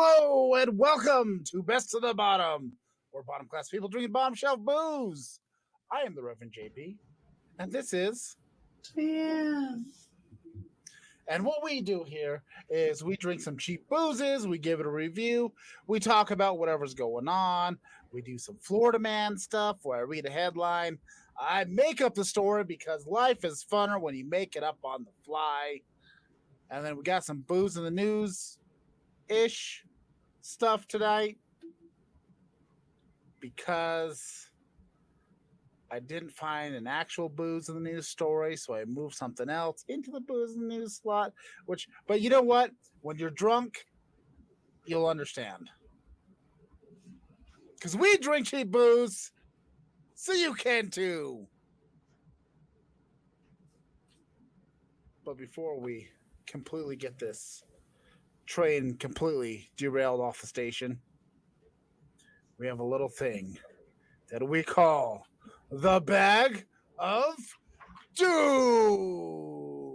Hello and welcome to Best of the Bottom, where bottom class people drinking bottom shelf booze. I am the Reverend JP, and this is. Yeah. And what we do here is we drink some cheap boozes, we give it a review, we talk about whatever's going on, we do some Florida man stuff where I read a headline, I make up the story because life is funner when you make it up on the fly. And then we got some booze in the news-ish stuff tonight because I didn't find an actual booze in the news story, so I moved something else into the booze in the news slot. But you know what? When you're drunk, you'll understand. Because we drink cheap booze, so you can too. But before we completely get this train completely derailed off the station, we have a little thing that we call the Bag of Doom.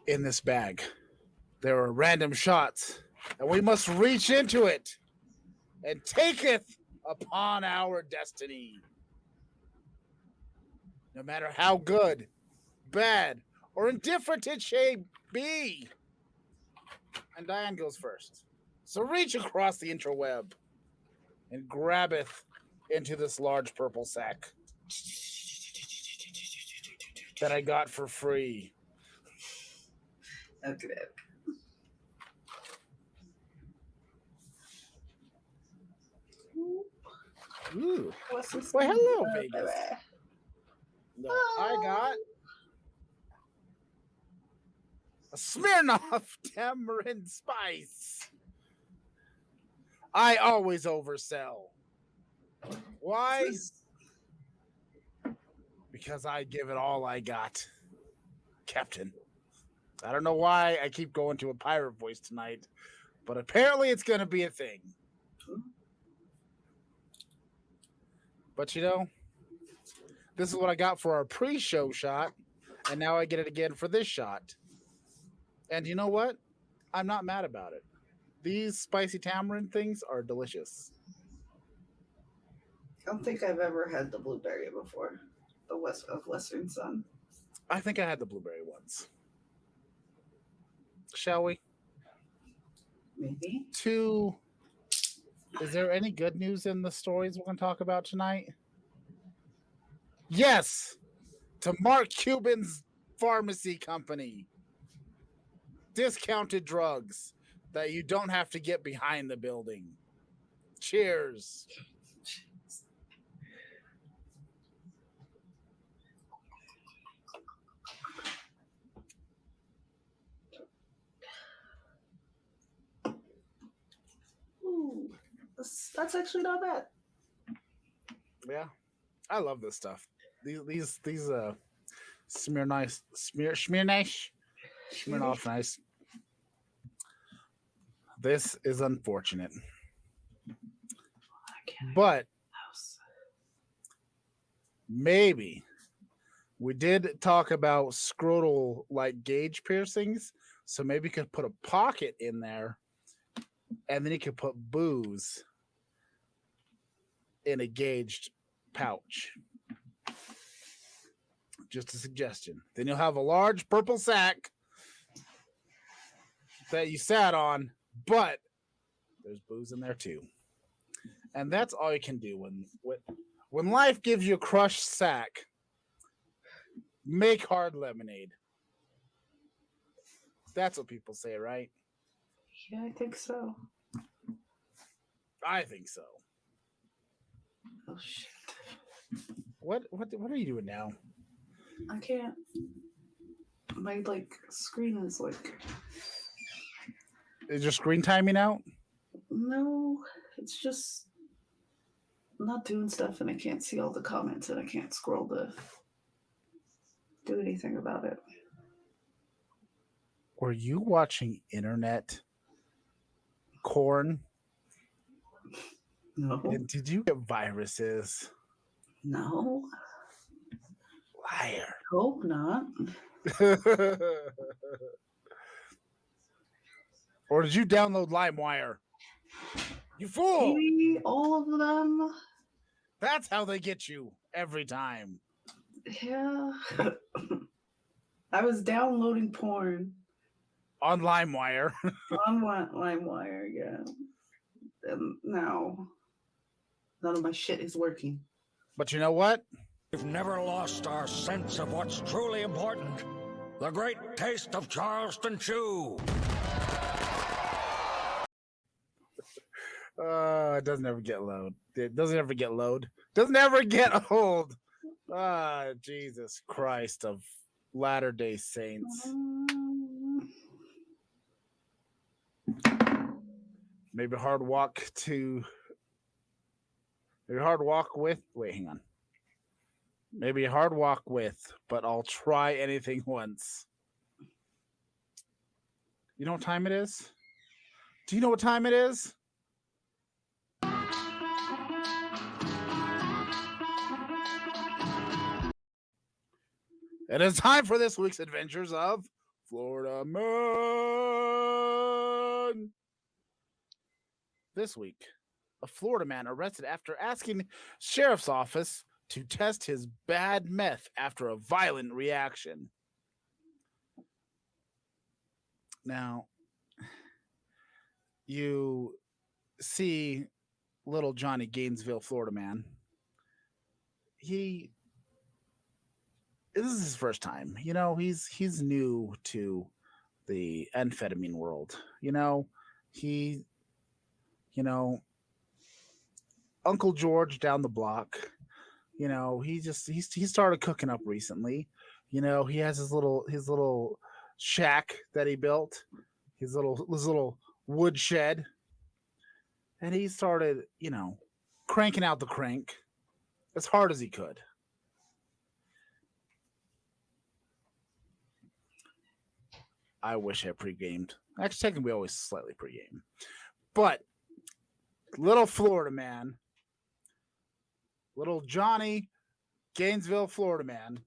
In this bag, there are random shots, and we must reach into it and taketh upon our destiny. No matter how good, bad, or indifferent it may be. And Diane goes first. So reach across the interweb and grabbeth into this large purple sack that I got for free. Okay. Ooh. What's this? Well, hello, Vegas. No, I got a Smirnoff Tamarind Spice. I always oversell. Why? Because I give it all I got, Captain. I don't know why I keep going to a pirate voice tonight, but apparently it's going to be a thing. But you know, this is what I got for our pre-show shot, and now I get it again for this shot. And you know what? I'm not mad about it. These spicy tamarind things are delicious. I don't think I've ever had the blueberry before. The Western Sun. I think I had the blueberry ones. Shall we? Maybe. Is there any good news in the stories we're going to talk about tonight? Yes! To Mark Cuban's pharmacy company. Discounted drugs that you don't have to get behind the building. Cheers. Ooh, that's actually not bad. Yeah, I love this stuff. These Smirnoff nice. This is unfortunate, but maybe we did talk about scrotal like gauge piercings, so maybe you could put a pocket in there, and then you could put booze in a gauged pouch. Just a suggestion. Then you'll have a large purple sack that you sat on, but there's booze in there too. And that's all you can do when life gives you a crushed sack. Make hard lemonade. That's what people say, right? Yeah, I think so. I think so. Oh shit! What are you doing now? I can't. My screen is Is your screen timing out? No, it's just not doing stuff, and I can't see all the comments, and I can't scroll to do anything about it. Were you watching internet corn? No. And did you get viruses? No, Liar. hope not. Or did you download LimeWire? You fool! Maybe all of them. That's how they get you every time. Yeah. I was downloading porn On LimeWire. on LimeWire, yeah. And now none of my shit is working. But you know what? We've never lost our sense of what's truly important. The great taste of Charleston Chew. It doesn't ever get load. It doesn't ever get load. Doesn't ever get old. Jesus Christ of Latter-day Saints. Maybe hard walk with. Wait, hang on. Maybe a hard walk with, but I'll try anything once. You know what time it is? Do you know what time it is? It is time for this week's adventures of Florida Man. This week, a Florida man arrested after asking sheriff's office to test his bad meth after a violent reaction. Now, you see little Johnny Gainesville, Florida man. This is his first time. You know, he's new to the amphetamine world. Uncle George down the block, he started cooking up recently. He has his little shack that he built, his little wood shed, and he started, cranking out the crank as hard as he could. I wish I pre-gamed. Actually, technically, we always slightly pre-game. But little Florida man, little Johnny Gainesville, Florida man,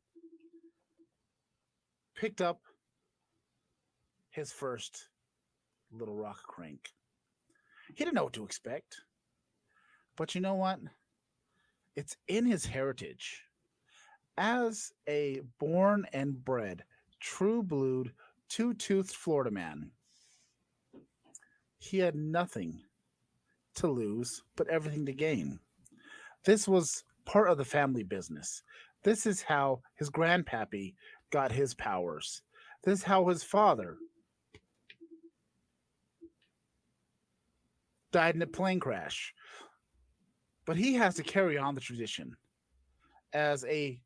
picked up his first little rock crank. He didn't know what to expect. But you know what? It's in his heritage. As a born and bred, true-blued, two-toothed Florida man, he had nothing to lose but everything to gain. This was part of the family business. This is how his grandpappy got his powers. This is how his father died in a plane crash. But he has to carry on the tradition as a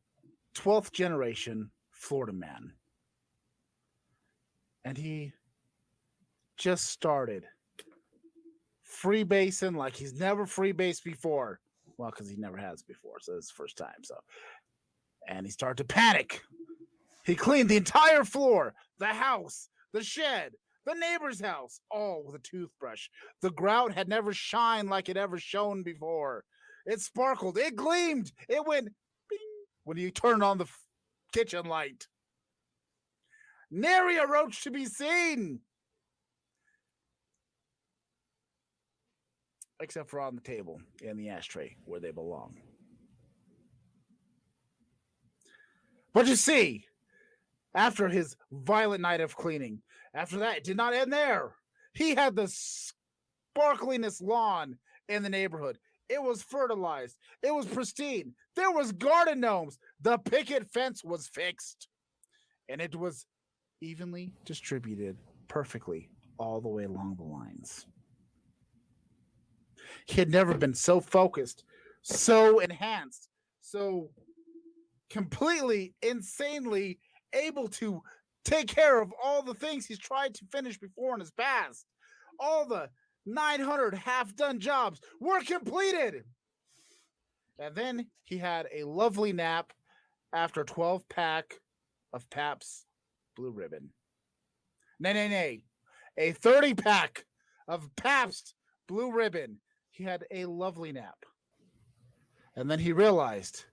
12th generation Florida man. And he just started freebasing like he's never freebased before. Well, because he never has before, so it's his first time. And he started to panic. He cleaned the entire floor, the house, the shed, the neighbor's house, all with a toothbrush. The grout had never shined like it ever shone before. It sparkled. It gleamed. It went bing when you turned on the kitchen light. Nary a roach to be seen. Except for on the table and the ashtray where they belong. But you see, after his violent night of cleaning, after that, it did not end there. He had the sparkliness lawn in the neighborhood. It was fertilized. It was pristine. There was garden gnomes. The picket fence was fixed. And it was evenly distributed perfectly all the way along the lines. He had never been so focused, so enhanced, so completely, insanely able to take care of all the things he's tried to finish before in his past. All the 900 half-done jobs were completed. And then he had a lovely nap after a 12-pack of Pabst Blue Ribbon. Nay. A 30-pack of Pabst Blue Ribbon. He had a lovely nap. And then he realized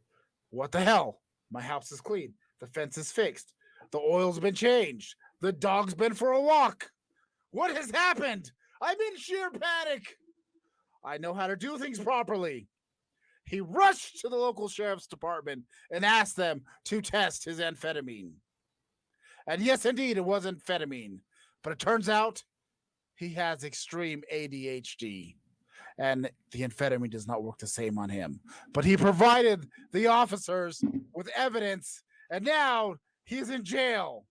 What the hell? My house is clean. The fence is fixed. The oil's been changed. The dog's been for a walk. What has happened? I'm in sheer panic. I know how to do things properly. He rushed to the local sheriff's department and asked them to test his amphetamine. And yes, indeed, it was amphetamine. But it turns out he has extreme ADHD. And the amphetamine does not work the same on him. But he provided the officers with evidence, and now he's in jail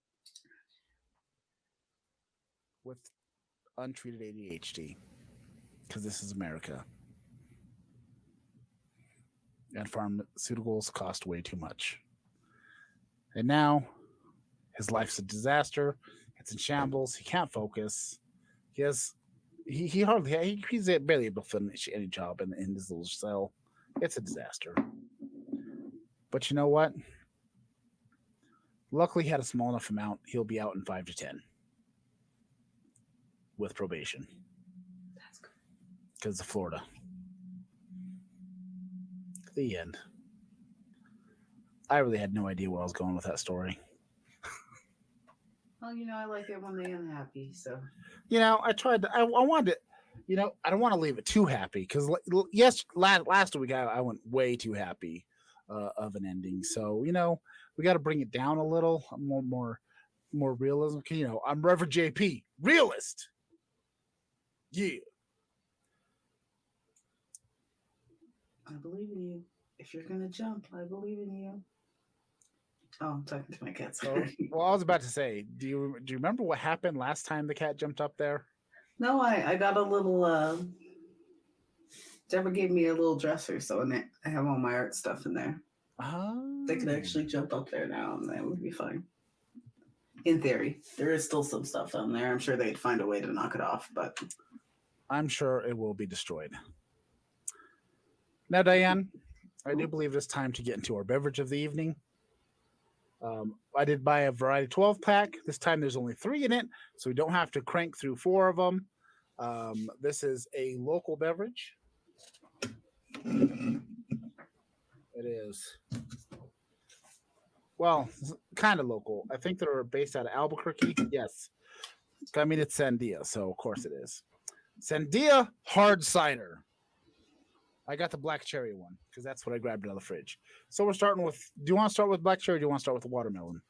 with untreated ADHD. Because this is America. And pharmaceuticals cost way too much. And now his life's a disaster. It's in shambles. He can't focus. He's barely able to finish any job in his little cell. It's a disaster. But you know what? Luckily, he had a small enough amount. He'll be out in 5 to 10 with probation. That's good. Because of Florida. The end. I really had no idea where I was going with that story. Well, I like it when they end happy, so. I tried to, I wanted to, I don't want to leave it too happy because, yes, last week I went way too happy of an ending. So, we got to bring it down a little, more realism. I'm Reverend JP, realist. Yeah. I believe in you. If you're going to jump, I believe in you. Oh, I'm talking to my cat. Sorry. Well, I was about to say, do you remember what happened last time the cat jumped up there? No, I got a little. Deborah gave me a little dresser, so I have all my art stuff in there. Oh. They could actually jump up there now, and that would be fine. In theory, there is still some stuff on there. I'm sure they'd find a way to knock it off, but I'm sure it will be destroyed. Now, Diane, I do believe it's time to get into our beverage of the evening. I did buy a variety 12 pack. This time there's only 3 in it, so we don't have to crank through 4 of them. This is a local beverage. It is, well, kind of local. I think they're based out of Albuquerque. Yes. I mean, it's Sandia, so of course it is. Sandia Hard Cider. I got the black cherry one because that's what I grabbed out of the fridge. So we're starting with, do you want to start with black cherry or do you want to start with the watermelon?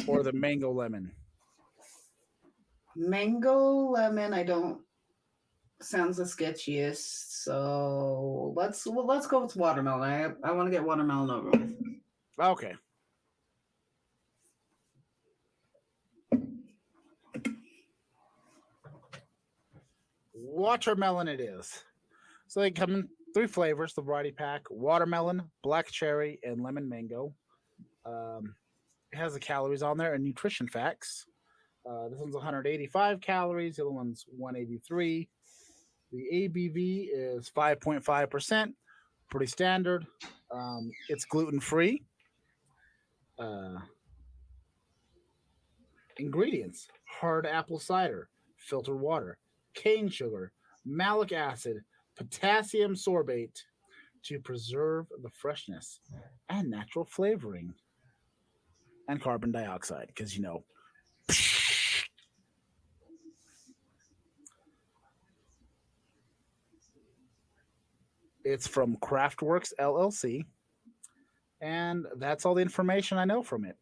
Or the mango lemon? mango lemon, I don't. Sounds the sketchiest. So let's go with watermelon. I want to get watermelon over with. Okay. Watermelon it is. So they come in 3 flavors, the variety pack: watermelon, black cherry, and lemon mango. It has the calories on there and nutrition facts. This one's 185 calories. The other one's 183. The ABV is 5.5%. Pretty standard. It's gluten-free. Ingredients: hard apple cider, filtered water, cane sugar, malic acid, potassium sorbate to preserve the freshness and natural flavoring, and carbon dioxide, because it's from Craftworks LLC, and that's all the information I know from it.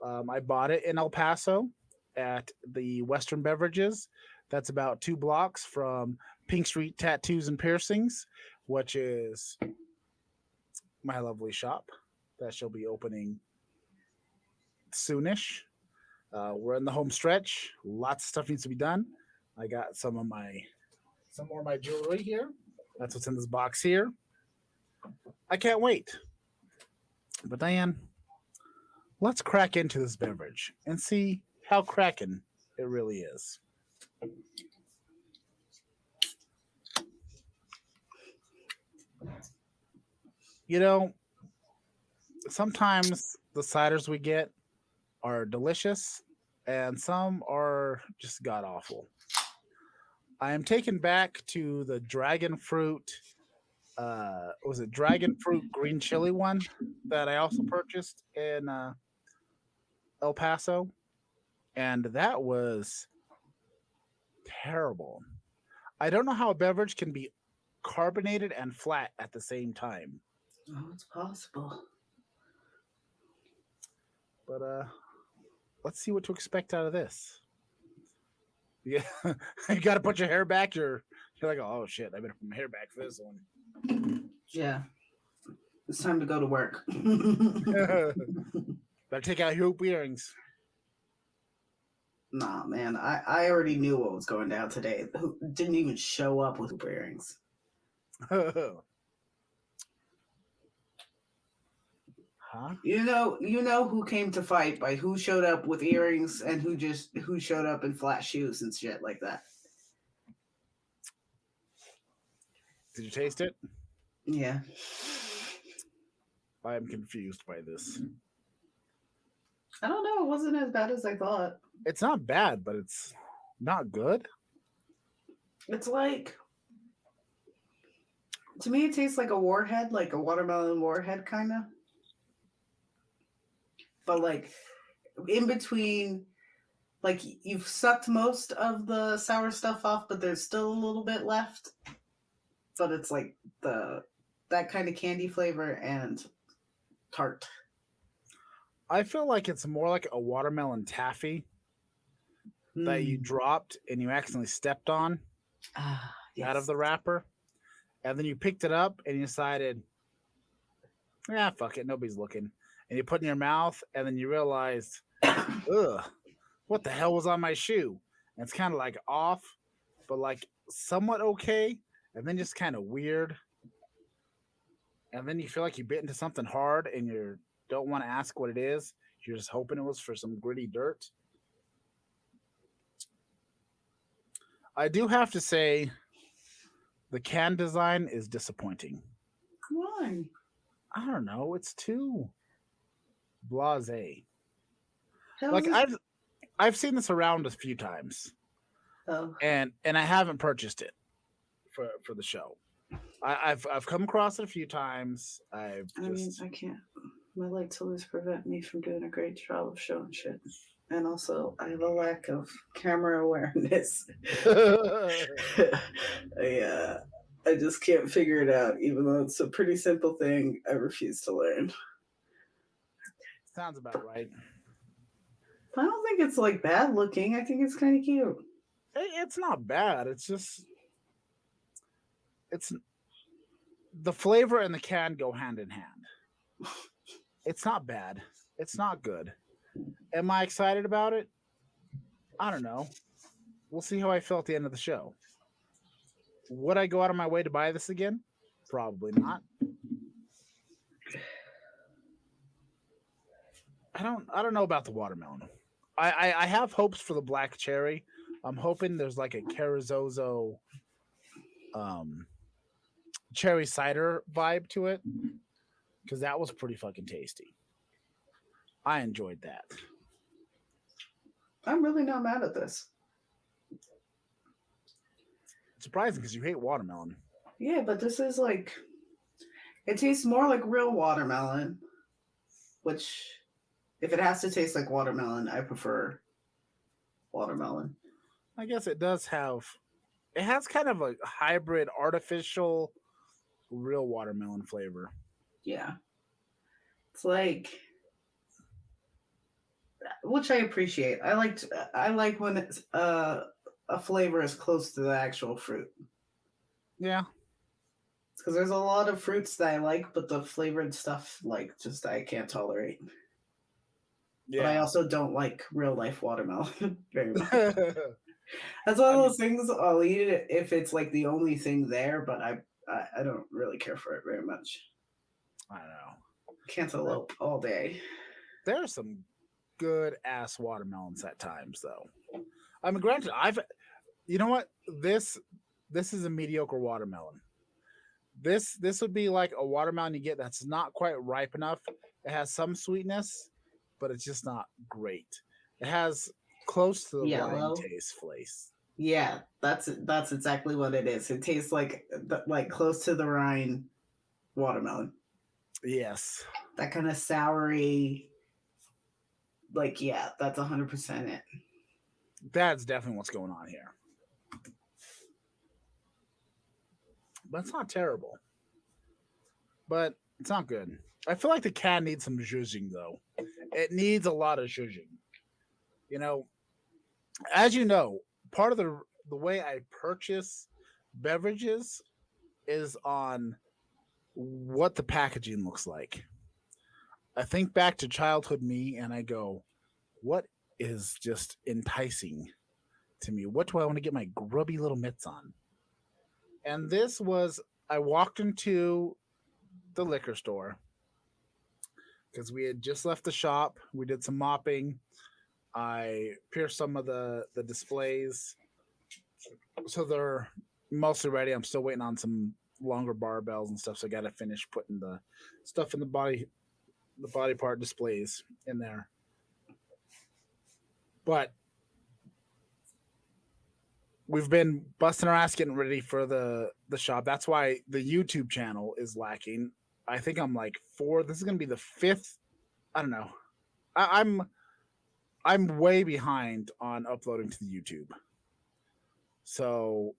I bought it in El Paso at the Western Beverages. That's about 2 blocks from Pink Street Tattoos and Piercings, which is my lovely shop that shall be opening soonish. We're in the home stretch. Lots of stuff needs to be done. I got some more of my jewelry here. That's what's in this box here. I can't wait. But Diane, let's crack into this beverage and see how cracking it really is. Sometimes the ciders we get are delicious and some are just god awful. I am taken back to the dragon fruit was it dragon fruit green chili one that I also purchased in El Paso, and that was terrible. I don't know how a beverage can be carbonated and flat at the same time. Oh, it's possible. But let's see what to expect out of this. Yeah, you got to put your hair back. You're like, oh shit, I better put my hair back for this one. Yeah. It's time to go to work. Better take out your hoop earrings. Nah, man. I already knew what was going down today. Who didn't even show up with hoop earrings. Huh? You know who came to fight by who showed up with earrings and who showed up in flat shoes and shit like that. Did you taste it? Yeah. I am confused by this. I don't know. It wasn't as bad as I thought. It's not bad, but it's not good. It's like, to me, it tastes like a warhead, like a watermelon warhead, kind of. But like in between, like you've sucked most of the sour stuff off, but there's still a little bit left. But it's like that kind of candy flavor and tart. I feel like it's more like a watermelon taffy that you dropped and you accidentally stepped on out of the wrapper. And then you picked it up and you decided, yeah, fuck it, nobody's looking. And you put it in your mouth, and then you realized, ugh, what the hell was on my shoe? And it's kind of like off, but like somewhat okay, and then just kind of weird. And then you feel like you bit into something hard, and you don't want to ask what it is. You're just hoping it was for some gritty dirt. I do have to say, the can design is disappointing. Why? I don't know. It's too blasé. How Like is it- I've seen this around a few times, Oh, and I haven't purchased it for the show. I've come across it a few times. I mean, I can't. My lights always prevent me from doing a great job of showing shit. And also, I have a lack of camera awareness. I just can't figure it out, even though it's a pretty simple thing. I refuse to learn. Sounds about right. I don't think it's like bad looking. I think it's kind of cute. It's not bad. It's just the flavor and the can go hand in hand. It's not bad. It's not good. Am I excited about it? I don't know. We'll see how I feel at the end of the show. Would I go out of my way to buy this again? Probably not. I don't know about the watermelon. I have hopes for the black cherry. I'm hoping there's like a Carrizozo cherry cider vibe to it, because that was pretty fucking tasty. I enjoyed that. I'm really not mad at this. Surprising because you hate watermelon. Yeah, but this is like, it tastes more like real watermelon, which, if it has to taste like watermelon, I prefer watermelon. I guess it does have, it has kind of a hybrid artificial real watermelon flavor. Yeah. It's like, which I appreciate. I like when it's a flavor is close to the actual fruit. Yeah. Because there's a lot of fruits that I like, but the flavored stuff, like, just I can't tolerate. Yeah. But I also don't like real life watermelon very much. That's one of those things I'll eat it if it's like the only thing there, but I don't really care for it very much. I don't know. Cantaloupe all day. There's some good ass watermelons at times, though. I mean, granted, you know what? This is a mediocre watermelon. This would be like a watermelon you get that's not quite ripe enough. It has some sweetness, but it's just not great. It has close to the Yellow. wine taste Yeah, that's exactly what it is. It tastes like close to the rind watermelon. Yes, That kind of soury, like yeah, that's 100% it. that's definitely what's going on here. But it's not terrible. But it's not good. I feel like the can needs some zhuzhing though. It needs a lot of zhuzhing. You know, as you know, part of the way I purchase beverages is on what the packaging looks like. I think back to childhood me and I go, what is just enticing to me? What do I want to get my grubby little mitts on? And this was, I walked into the liquor store because we had just left the shop. We did some mopping. I pierced some of the displays, so they're mostly ready. I'm still waiting on some longer barbells and stuff, so I got to finish putting the stuff in the body part displays in there. But we've been busting our ass getting ready for the shop. That's why the YouTube channel is lacking. I think I'm like four. This is gonna be the fifth. I don't know. I'm way behind on uploading to the YouTube. So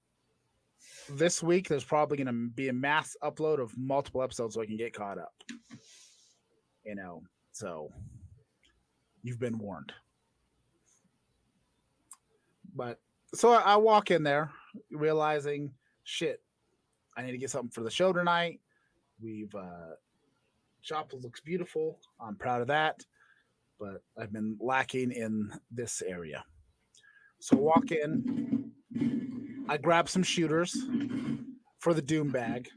this week there's probably going to be a mass upload of multiple episodes so I can get caught up. You know, so you've been warned. But so I walk in there realizing, shit, I need to get something for the show tonight. We've shop looks beautiful. I'm proud of that. But I've been lacking in this area. So walk in, I grab some shooters for the Doom bag.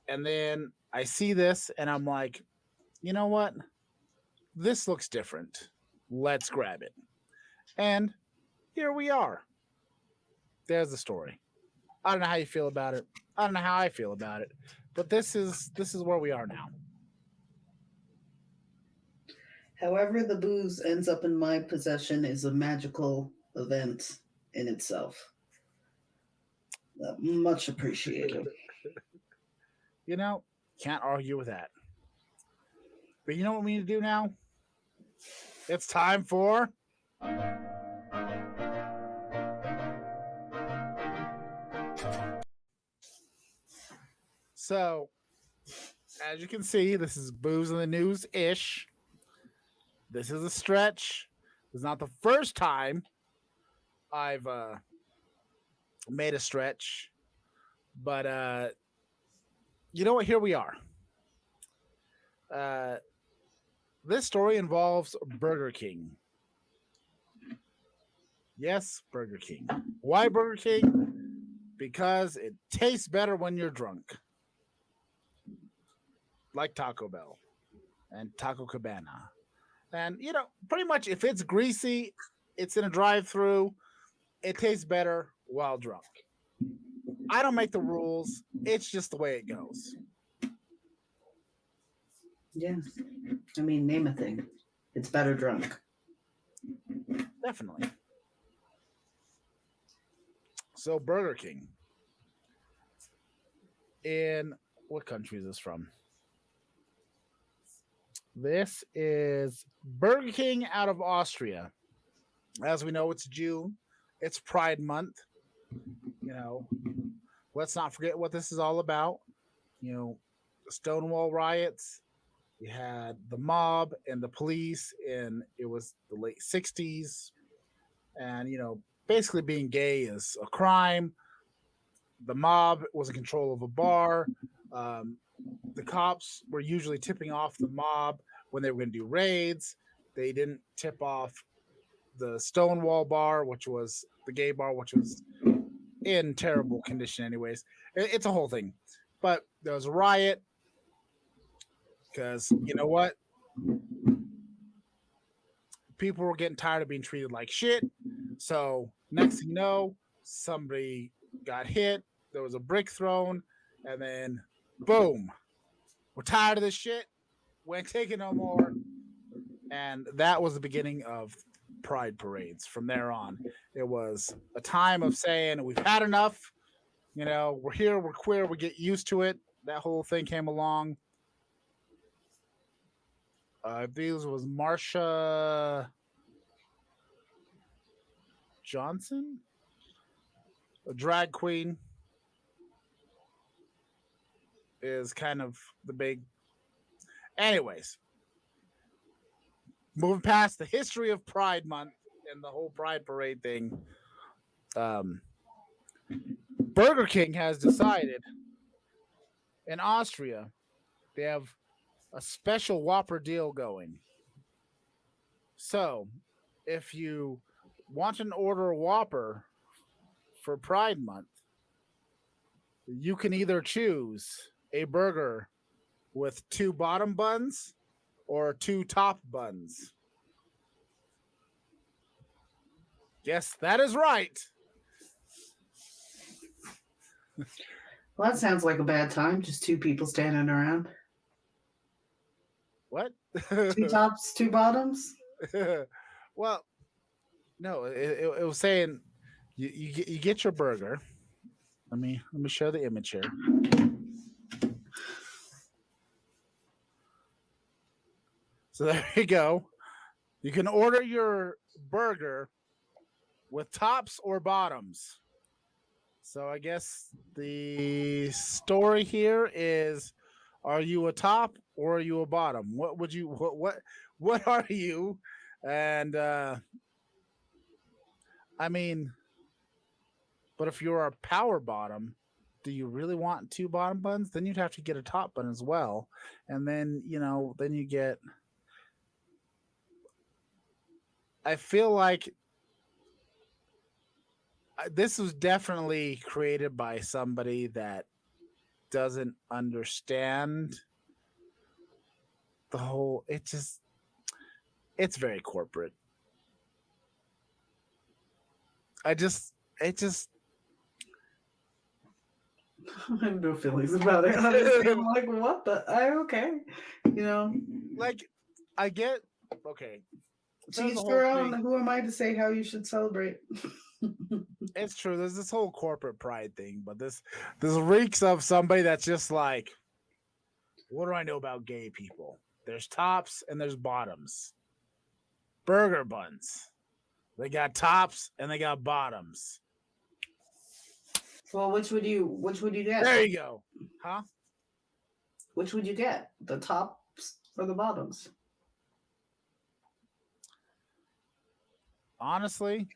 And then I see this and I'm like, you know what? This looks different. Let's grab it. And here we are. There's the story. I don't know how you feel about it. I don't know how I feel about it. But this is where we are now. However, the booze ends up in my possession is a magical event in itself. Much appreciated. You know, can't argue with that. But you know what we need to do now? It's time for So, as you can see, this is Booze in the News ish. This is a stretch. It's not the first time I've made a stretch, but you know what? Here we are. This story involves Burger King. Yes, Burger King. Why Burger King? Because it tastes better when you're drunk. Like Taco Bell and Taco Cabana. And, you know, pretty much if it's greasy, it's in a drive through, it tastes better while drunk. I don't make the rules. It's just the way it goes. Yeah. I mean, name a thing. It's better drunk. Definitely. So, Burger King. In what country is this from? This is Burger King out of Austria. As we know, it's June. It's Pride Month. You know, let's not forget what this is all about. You know, the Stonewall riots. You had the mob and the police, and it was the late 60s. And, you know, basically being gay is a crime. The mob was in control of a bar. The cops were usually tipping off the mob when they were going to do raids. They didn't tip off the Stonewall bar, which was the gay bar, which was in terrible condition anyways. It's a whole thing. But there was a riot because, you know what? People were getting tired of being treated like shit. So next thing you know, somebody got hit. There was a brick thrown, and then boom, we're tired of this shit. We ain't taking no more. And that was the beginning of pride parades from there on. It was a time of saying we've had enough. You know, we're here, we're queer, we get used to it. That whole thing came along. I believe it was Marsha Johnson, a drag queen, is kind of the big. Anyways, moving past the history of Pride Month and the whole Pride Parade thing, Burger King has decided in Austria they have a special Whopper deal going. So, if you want to order a Whopper for Pride Month, you can either choose a burger with 2 bottom buns or 2 top buns. Yes, that is right. Well, that sounds like a bad time. Just 2 people standing around. What? 2 tops, 2 bottoms. Well, no, it was saying you get your burger. Let me show the image here. So there you go. You can order your burger with tops or bottoms. So I guess the story here is: are you a top or are you a bottom? What would you what are you? And I mean, but if you're a power bottom, do you really want 2 bottom buns? Then you'd have to get a top bun as well. And then, then you get, I feel like this was definitely created by somebody that doesn't understand the whole, it's very corporate. I have no feelings about it. Honestly, I'm like, what the? Okay. Like, I get, okay. To each their own. Who am I to say how you should celebrate? It's true. There's this whole corporate pride thing, but this reeks of somebody that's just like, what do I know about gay people? There's tops and there's bottoms. Burger buns. They got tops and they got bottoms. Well, which would you get? There you go. Huh? Which would you get? The tops or the bottoms? Honestly,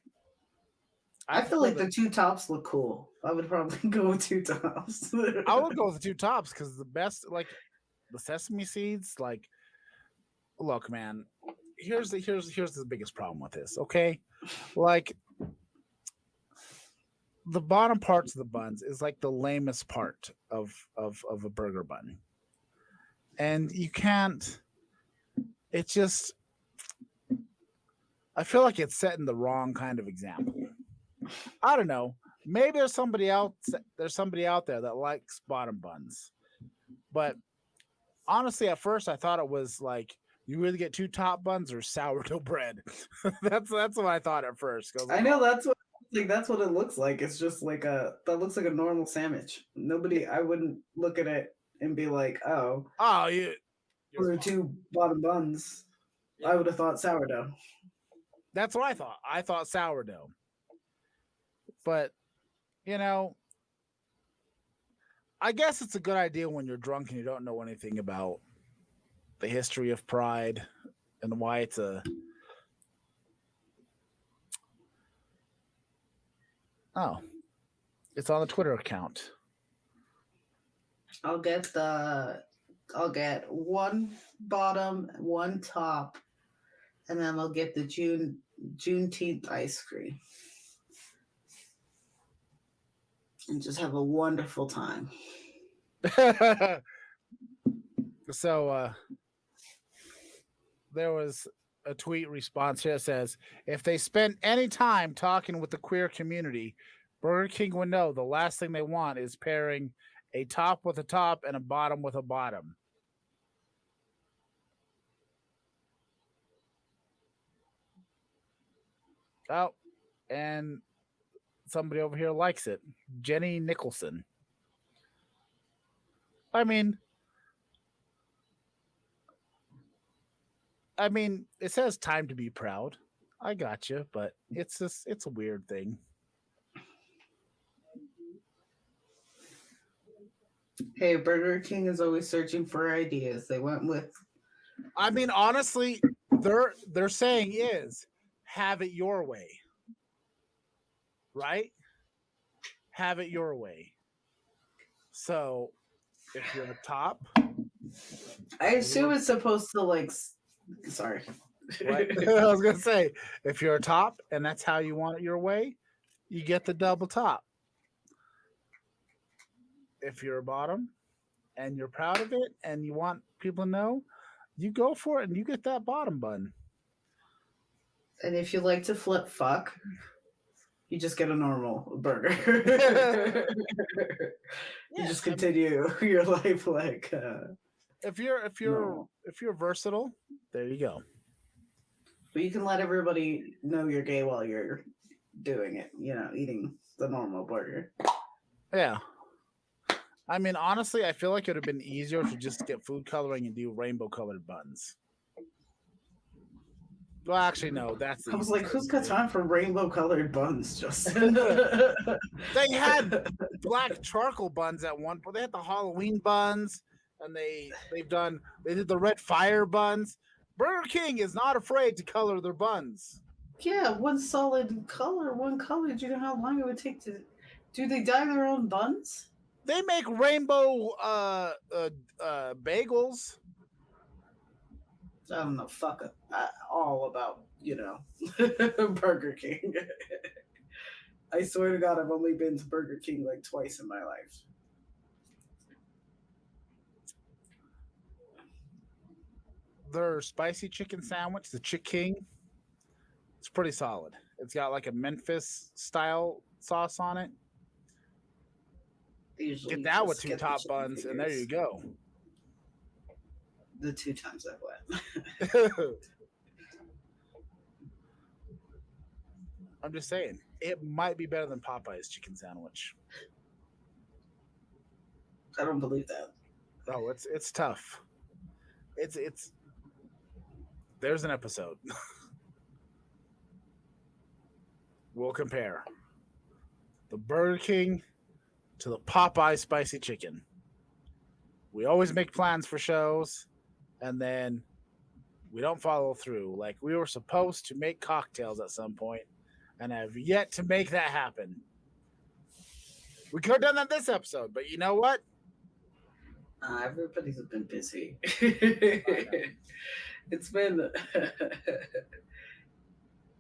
I feel like the 2 tops look cool. I would probably go with 2 tops. I would go with the 2 tops because the best, like the sesame seeds, like, look, man, here's the biggest problem with this, okay? Like, the bottom parts of the buns is like the lamest part of a burger bun. And you can't, it just, I feel like it's setting the wrong kind of example. I don't know. Maybe there's somebody out there that likes bottom buns. But honestly, at first I thought it was like you either get 2 top buns or sourdough bread. that's what I thought at first. I know that's what it looks like. It's just like that looks like a normal sandwich. I wouldn't look at it and be like, oh, you or 2 bottom buns. Yeah. I would have thought sourdough. That's what I thought. I thought sourdough. But, I guess it's a good idea when you're drunk and you don't know anything about the history of pride and why it's a... Oh, it's on the Twitter account. I'll get 1 bottom, 1 top, and then I'll get the Juneteenth ice cream. And just have a wonderful time. So there was a tweet response here that says, if they spent any time talking with the queer community, Burger King would know the last thing they want is pairing a top with a top and a bottom with a bottom. Oh, and somebody over here likes it. Jenny Nicholson. I mean, it says time to be proud. I got you, but it's a weird thing. Hey, Burger King is always searching for ideas. They went with I mean, honestly, their saying is have it your way. Right? Have it your way. So if you're a top, I assume it's supposed to like. Sorry. right? I was gonna say, if you're a top and that's how you want it your way, you get the double top. If you're a bottom and you're proud of it and you want people to know, you go for it and you get that bottom bun. And if you like to flip fuck, you just get a normal burger. You just continue your life like. If you're versatile, there you go. But you can let everybody know you're gay while you're doing it. You know, eating the normal burger. Yeah. I mean, honestly, I feel like it would have been easier to just get food coloring and do rainbow colored buns. Well, actually, no. That's I was like, who's got time for rainbow colored buns? Just they had black charcoal buns at one point. They had the Halloween buns, and they did the red fire buns. Burger King is not afraid to color their buns. Yeah, one solid color, one color. Do you know how long it would take to? Do they dye their own buns? They make rainbow bagels. I don't know. Fuck it. All about Burger King. I swear to God, I've only been to Burger King like twice in my life. Their spicy chicken sandwich, the Chick King, it's pretty solid. It's got like a Memphis style sauce on it. Usually get that with two top buns, figures. And there you go. The 2 times I've went. I'm just saying, it might be better than Popeye's chicken sandwich. I don't believe that. Oh, it's tough. It's there's an episode. We'll compare the Burger King to the Popeye spicy chicken. We always make plans for shows, and then we don't follow through. Like, we were supposed to make cocktails at some point, and I've yet to make that happen. We could have done that this episode, but you know what? Everybody's been busy. It's been...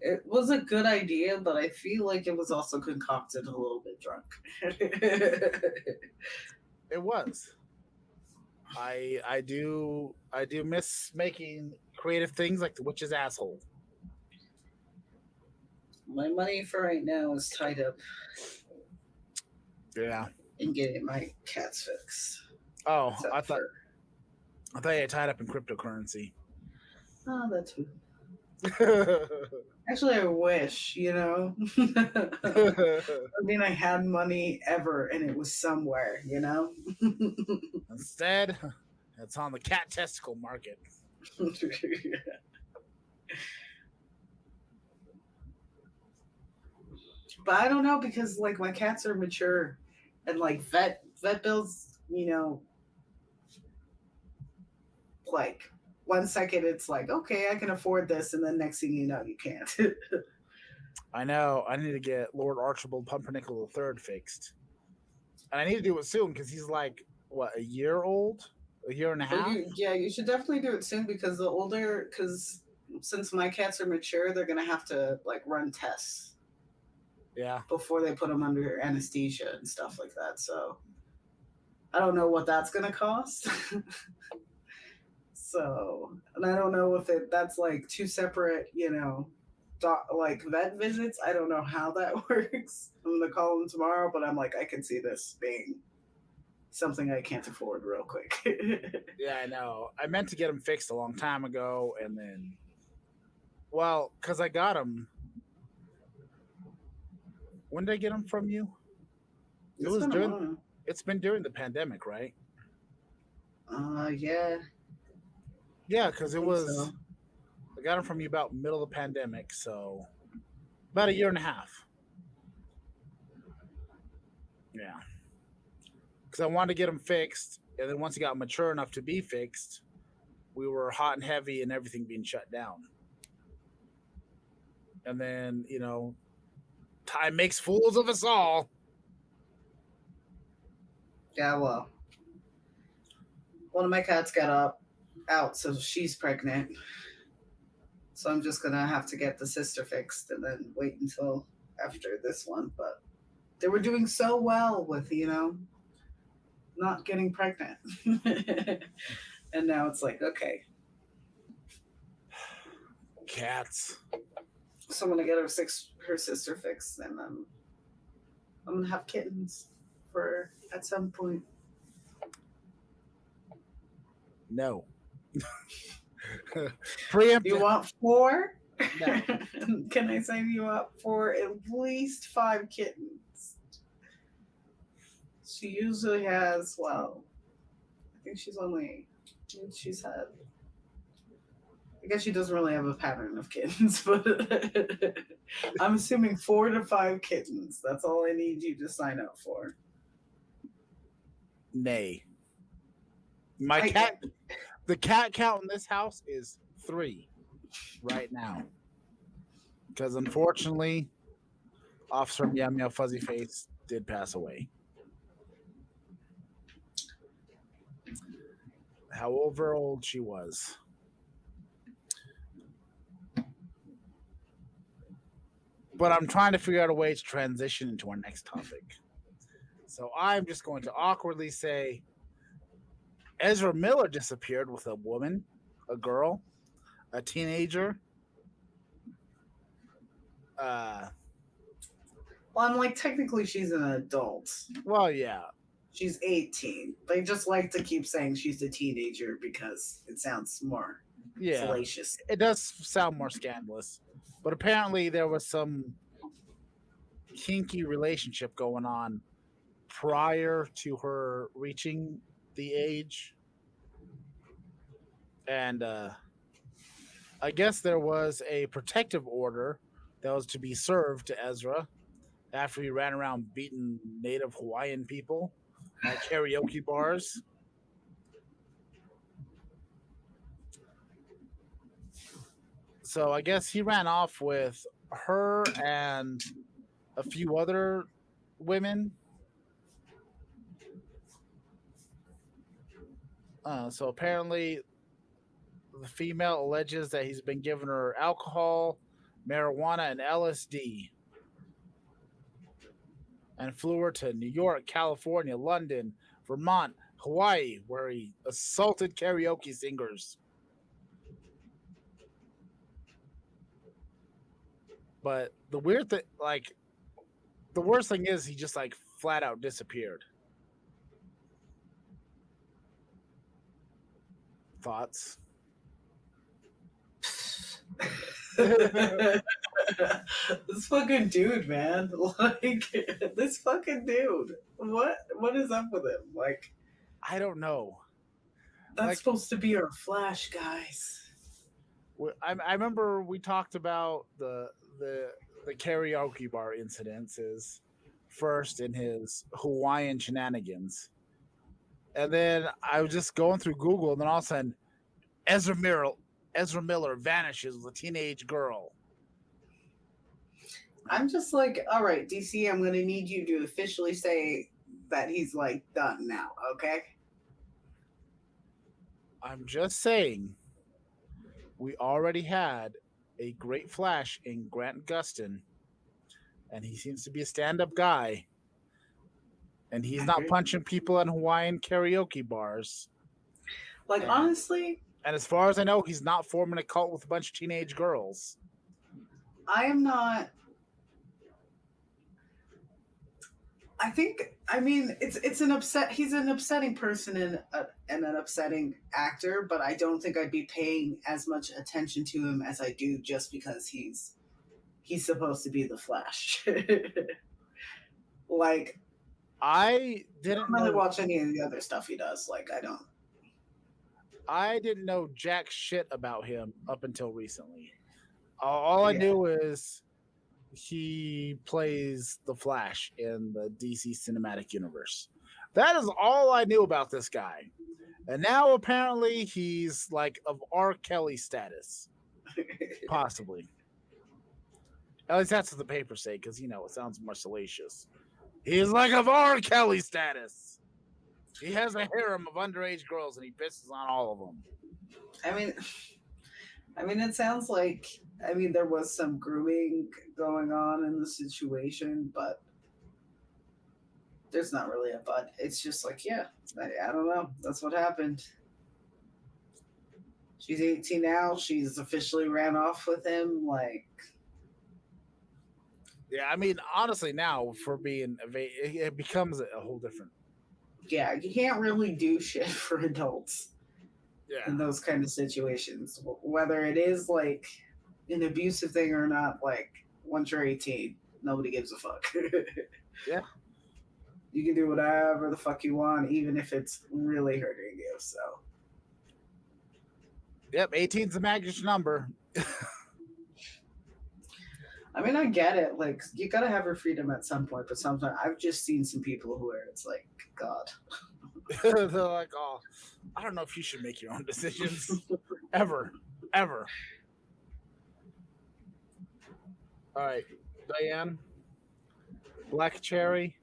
It was a good idea, but I feel like it was also concocted a little bit drunk. It was. I do miss making creative things like the witch's asshole. My money for right now is tied up. Yeah. In getting my cats fixed. Oh, I thought you had tied up in cryptocurrency. Oh, that too. Actually, I wish, I mean, I had money ever and it was somewhere, Instead, it's on the cat testicle market. But I don't know, because like my cats are mature and like vet bills, like 1 second it's like, okay, I can afford this, and then next thing you know, you can't. I know. I need to get Lord Archibald Pumpernickel III fixed. And I need to do it soon because he's like, what, a year old? A year and a half? You should definitely do it soon, because since my cats are mature, they're going to have to like run tests. Yeah. Before they put them under anesthesia and stuff like that. So I don't know what that's going to cost. So, and I don't know if that's like 2 separate, like vet visits. I don't know how that works. I'm going to call them tomorrow, but I'm like, I can see this being something I can't afford real quick. Yeah, I know. I meant to get them fixed a long time ago, and then, well, because I got them When did I get them from you? It It's was been a during. while. It's been during the pandemic, right? Yeah, Yeah, because I it think was. so. I got them from you about middle of the pandemic, so about a year and a half. Yeah, because I wanted to get them fixed, and then once it got mature enough to be fixed, we were hot and heavy, and everything being shut down. And then time makes fools of us all. Yeah, well, one of my cats got out, so she's pregnant. So I'm just gonna have to get the sister fixed and then wait until after this one. But they were doing so well with not getting pregnant, and now it's like okay, Cats. so I'm gonna get her sister fixed, and I'm gonna have kittens for at some point. No. Preemptive. You want 4? No. Can I sign you up for at least 5 kittens? She usually has, well, I think she's had, I guess she doesn't really have a pattern of kittens, but I'm assuming 4 to 5 kittens. That's all I need you to sign up for. Nay. The cat count in this house is 3 right now. Because unfortunately, Officer Meow Meow Fuzzy Face did pass away. However old she was. But I'm trying to figure out a way to transition into our next topic. So I'm just going to awkwardly say Ezra Miller disappeared with a woman, a girl, a teenager. Well, I'm like, technically she's an adult. Well, yeah. She's 18. They just like to keep saying she's a teenager because it sounds more salacious. It does sound more scandalous. But apparently there was some kinky relationship going on prior to her reaching the age. And I guess there was a protective order that was to be served to Ezra after he ran around beating native Hawaiian people at karaoke bars. So I guess he ran off with her and a few other women. So apparently the female alleges that he's been giving her alcohol, marijuana, and LSD. And flew her to New York, California, London, Vermont, Hawaii, where he assaulted karaoke singers. But the weird thing, the worst thing is he just flat out disappeared. Thoughts? This fucking dude, man. This fucking dude. What is up with him? I don't know. That's supposed to be our Flash, guys. I remember we talked about the karaoke bar incidences first in his Hawaiian shenanigans. And then I was just going through Google, and then all of a sudden, Ezra Miller vanishes with a teenage girl. I'm just like, all right, DC, I'm going to need you to officially say that he's done now, okay? I'm just saying, we already had a great Flash in Grant Gustin, and he seems to be a stand-up guy, and he's not punching people in Hawaiian karaoke bars. Honestly... And as far as I know, he's not forming a cult with a bunch of teenage girls. I am not... it's an upset. He's an upsetting person and an upsetting actor, but I don't think I'd be paying as much attention to him as I do just because he's supposed to be the Flash. Like, I I didn't don't really know. watch any of the other stuff he does. Like, I don't. I didn't know jack shit about him up until recently. All I Yeah. knew is he plays the Flash in the DC cinematic universe. That is all I knew about this guy. And now apparently he's like of R. Kelly status, possibly. At least that's what the papers say, because you know it sounds more salacious. He's like of R. Kelly status. He has a harem of underage girls, and he pisses on all of them. I mean, it sounds like. I mean, there was some grooming going on in the situation, but there's not really a but. It's just like, yeah, I don't know. That's what happened. She's 18 now. She's officially ran off with him. Like, Yeah, I mean, honestly, now for being it becomes a whole different. yeah, you can't really do shit for adults Yeah, in those kind of situations. Whether it is like an abusive thing or not, like once you're 18, nobody gives a fuck. yeah. You can do whatever the fuck you want, even if it's really hurting you. So, Yep, 18's the magic number. I mean, I get it. Like, you gotta have your freedom at some point, but sometimes I've just seen some people who are, it's like, God. They're like, oh, I don't know if you should make your own decisions. Ever. All right, Diane, black cherry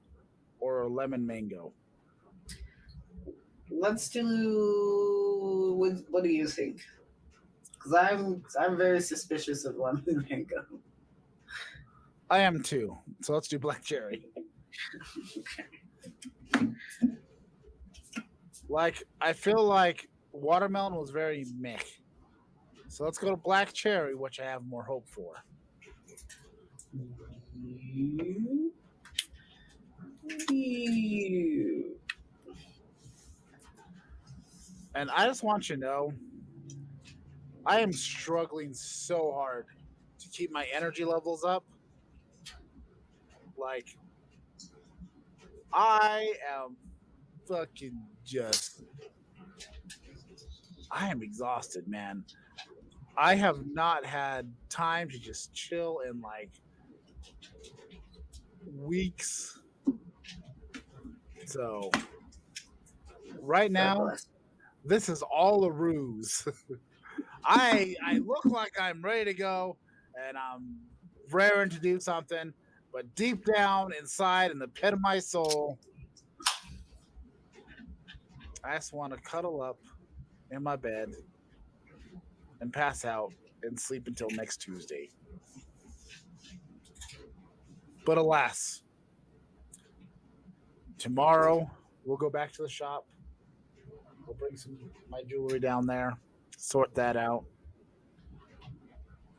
or lemon mango? Let's do. What do you think? Because I'm very suspicious of lemon mango. I am too. So let's do black cherry. Okay. Like, I feel like watermelon was very meh. So let's go to black cherry, which I have more hope for. And I just want you to know, I am struggling so hard to keep my energy levels up. Like, I am fucking just. I am exhausted, man. I have not had time to just chill in like weeks. So, right now, this is all a ruse. I look like I'm ready to go and I'm raring to do something, but deep down inside, in the pit of my soul, I just want to cuddle up in my bed and pass out and sleep until next Tuesday. But alas, tomorrow we'll go back to the shop. We'll bring some my jewelry down there, sort that out,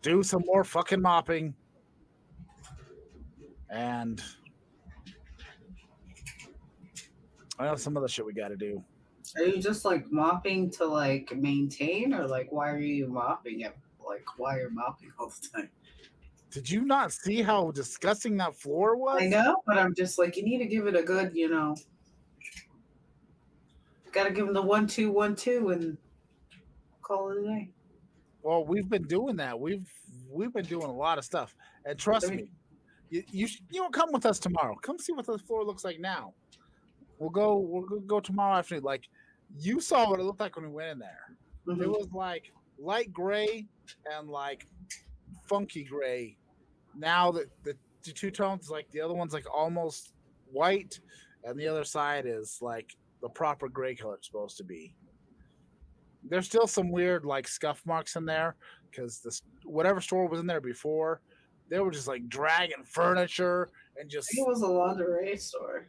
do some more fucking mopping, and I know some other shit we got to do. Are you just like mopping to like maintain, or like why are you mopping it? Like, why are you mopping all the time? Did you not see how disgusting that floor was? I know, but I'm just like, you need to give it a good, got to give them the 1-2, 1-2, and call it a day. Well, we've been doing that. We've been doing a lot of stuff, and trust me, you don't come with us tomorrow. Come see what the floor looks like now. We'll go tomorrow afternoon. Like, you saw what it looked like when we went in there. Mm-hmm. It was like light gray and like funky gray. Now that the two tones, like the other one's like almost white, and the other side is like the proper gray color it's supposed to be. There's still some weird like scuff marks in there because this whatever store was in there before, they were just like dragging furniture and just. I think it was a lingerie store.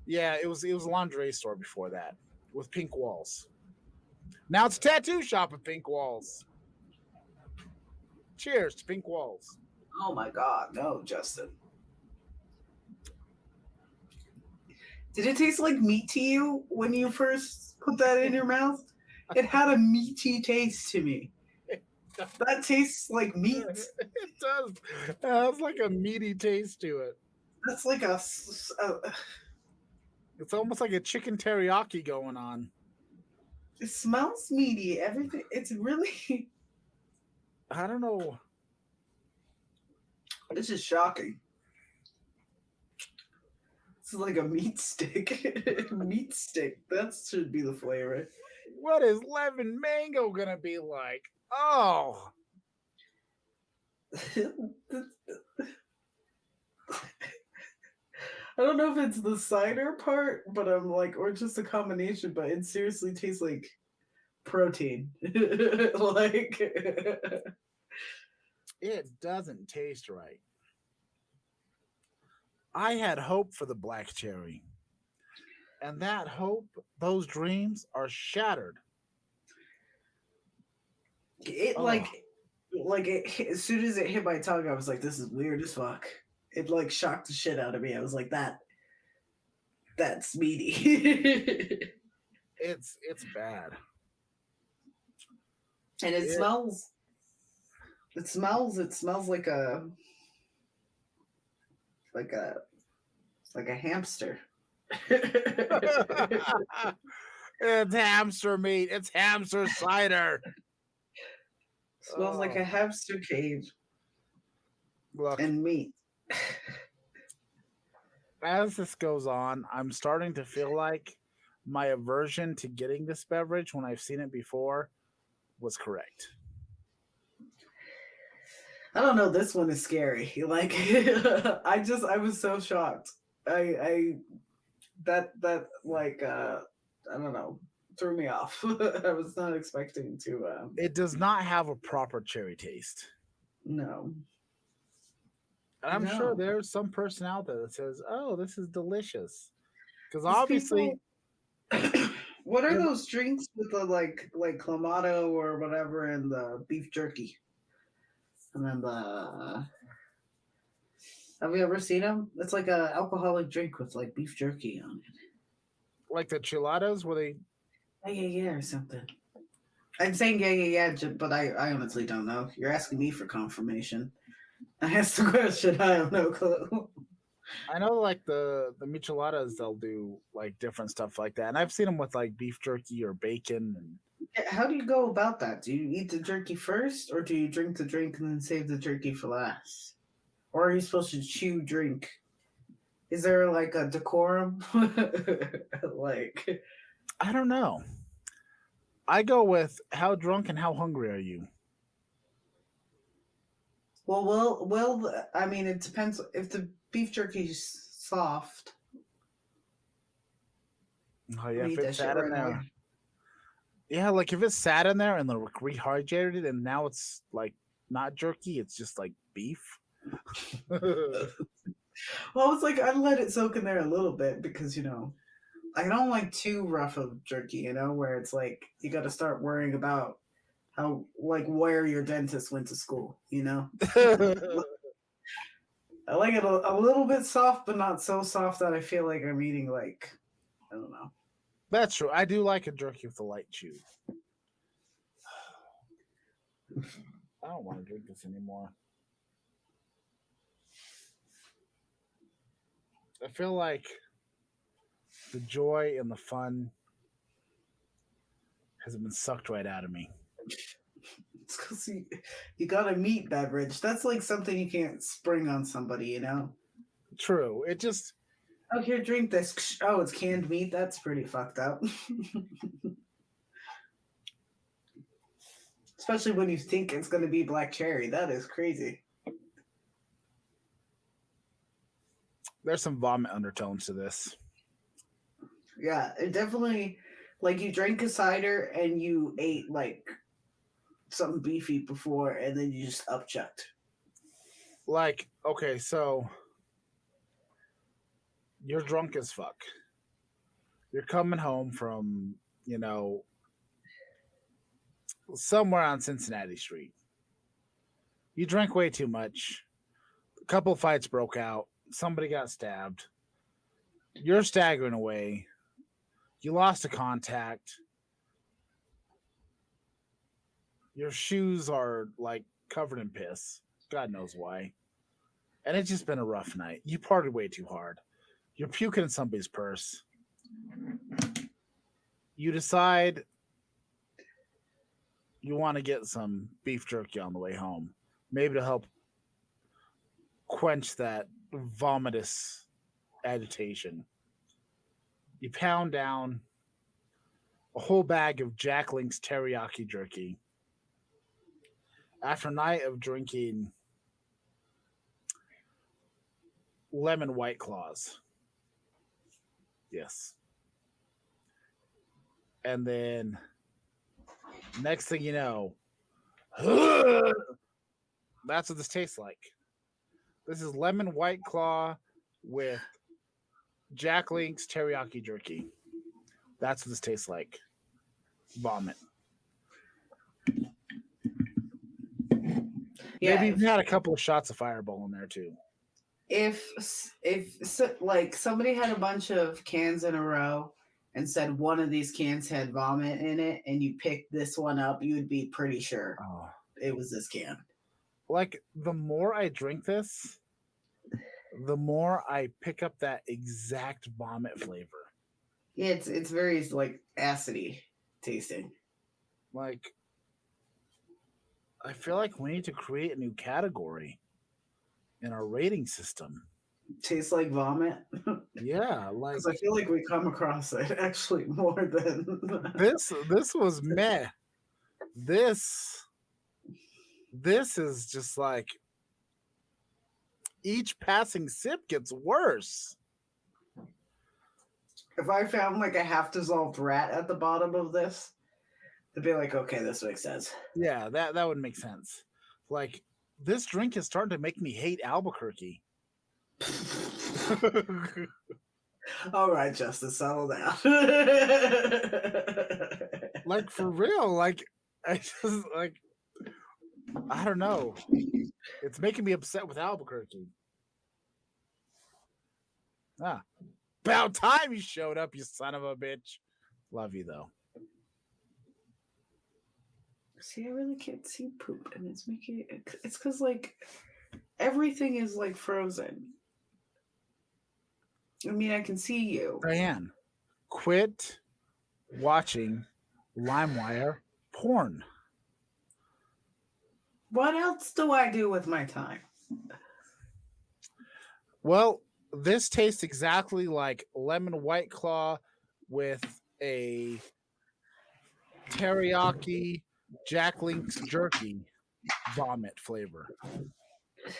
Yeah, it was a lingerie store before that with pink walls. Now it's a tattoo shop with pink walls. Cheers to pink walls. Oh my God, no, Justin. Did it taste like meat to you when you first put that in your mouth? It had a meaty taste to me. That tastes like meat. It does. It has like a meaty taste to it. That's like It's almost like a chicken teriyaki going on. it smells meaty. Everything. It's really. I don't know. This is shocking. It's like a meat stick. Meat stick. That should be the flavor. What is lemon mango gonna be like? Oh, I don't know if it's the cider part, but I'm like, or just a combination, but it seriously tastes like protein. Like, it doesn't taste right. I had hope for the black cherry, and that hope, those dreams are shattered. it Oh, as soon as it hit my tongue, I was like, this is weird as fuck. It like shocked the shit out of me. I was like, that's meaty. it's bad. And it It smells it smells like a like a hamster. it's hamster meat. It's hamster cider. Smells like Oh, a hamster cage look, and meat. as this goes on, I'm starting to feel like my aversion to getting this beverage when I've seen it before was correct. I don't know. This one is scary. Like, I was so shocked. I that like I don't know, threw me off. I was not expecting to. It does not have a proper cherry taste. No, And I'm sure no. there's some person out there that says, "Oh, this is delicious." Because These obviously, people. What are you're those drinks with the like clamato or whatever and the beef jerky and then the. Have you ever seen them? It's like a alcoholic drink with like beef jerky on it. like the chiladas where they Yeah, or something. I'm saying yeah, but I honestly don't know. You're asking me for confirmation. I asked the question. I have no clue. I know like the micheladas they'll do like different stuff like that. And I've seen them with like beef jerky or bacon and How do you go about that? Do you eat the jerky first, or do you drink the drink and then save the jerky for last? Or are you supposed to chew drink? Is there like a decorum? Like, I don't know. I go with how drunk and how hungry are you? I mean, it depends. If the beef jerky's soft, Oh I'm yeah, gonna if eat it's that shit sat in right away. there. Yeah, like if it's sat in there and they're rehydrated and now it's like not jerky, it's just like beef. Well, it's like I let it soak in there a little bit because I don't like too rough of jerky. Where it's like you got to start worrying about how like where your dentist went to school. I like it a little bit soft, but not so soft that I feel like I'm eating like I don't know. That's true. I do like a jerky with a light chew. I don't want to drink this anymore. I feel like the joy and the fun has been sucked right out of me. It's because you got a meat beverage. That's like something you can't spring on somebody. True. It just Oh, here, drink this. Oh, it's canned meat. That's pretty fucked up. Especially when you think it's going to be black cherry. That is crazy. there's some vomit undertones to this. Yeah, it definitely like you drank a cider and you ate like something beefy before and then you just upchucked. Like, okay, so you're drunk as fuck. You're coming home from, somewhere on Cincinnati Street. You drank way too much. A couple fights broke out. Somebody got stabbed. You're staggering away. You lost a contact. Your shoes are like covered in piss. God knows why. and it's just been a rough night. You partied way too hard. You're puking in somebody's purse. You decide you want to get some beef jerky on the way home, maybe to help quench that vomitous agitation. You pound down a whole bag of Jack Link's teriyaki jerky. After a night of drinking lemon White Claws. Yes. And then next thing you know, that's what this tastes like. This is lemon White Claw with Jack Link's teriyaki jerky. That's what this tastes like. Vomit. Yeah, Maybe we had a couple of shots of Fireball in there too. if like somebody had a bunch of cans in a row and said one of these cans had vomit in it, and you picked this one up, you would be pretty sure it was this can. Like the more I drink this, the more I pick up that exact vomit flavor. Yeah, it's very like acidy tasting. Like I feel like we need to create a new category in our rating system. Tastes like vomit. Yeah, like 'Cause I feel like we come across it actually more than this was meh. This is just like each passing sip gets worse. If I found like a half dissolved rat at the bottom of this, to be like, okay, this makes sense. Yeah, that would make sense. Like this drink is starting to make me hate Albuquerque. All right, Justice, settle down. Like for real, like I just like I don't know. It's making me upset with Albuquerque. Ah, about time you showed up, you son of a bitch. Love you though. See, I really can't see poop, and it's making it's because like everything is like frozen. I mean, I can see you. Diane, quit watching LimeWire porn. What else do I do with my time? Well, this tastes exactly like lemon White Claw with a teriyaki Jack Link's jerky vomit flavor.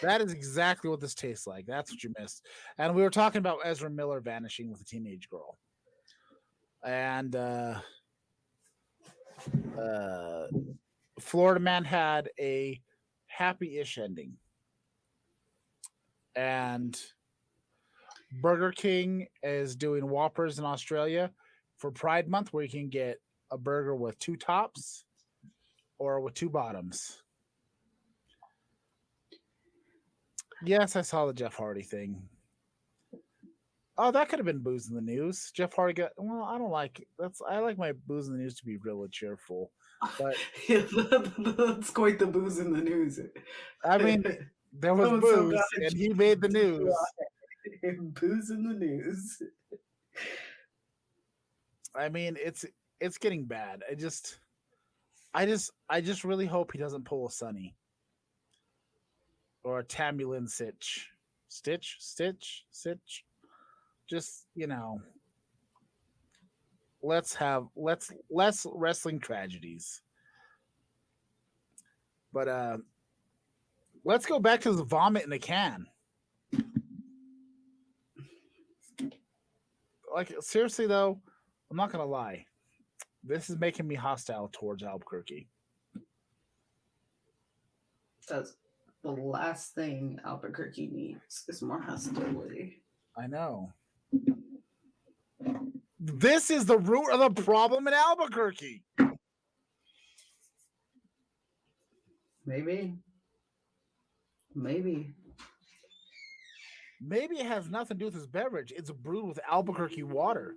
That is exactly what this tastes like. That's what you missed. And we were talking about Ezra Miller vanishing with a teenage girl. And Florida Man had a happy-ish ending. And Burger King is doing Whoppers in Australia for Pride Month, where you can get a burger with 2 tops or with 2 bottoms. Yes, I saw the Jeff Hardy thing. Oh, that could have been booze in the news. Jeff Hardy got well. I don't like that's. I like my booze in the news to be real and cheerful. But Yeah, that's quite the booze in the news. I mean, there was Oh, booze, so and he made the news. Booze in the news. I mean, it's getting bad. I just really hope he doesn't pull a Sonny or a Tammy Lynn Stitch. Just let's less wrestling tragedies. But let's go back to the vomit in a can. Like seriously though, I'm not gonna lie. This is making me hostile towards Albuquerque. That's the last thing Albuquerque needs is more hostility. I know. This is the root of the problem in Albuquerque. Maybe Maybe it has nothing to do with this beverage. It's brewed with Albuquerque water.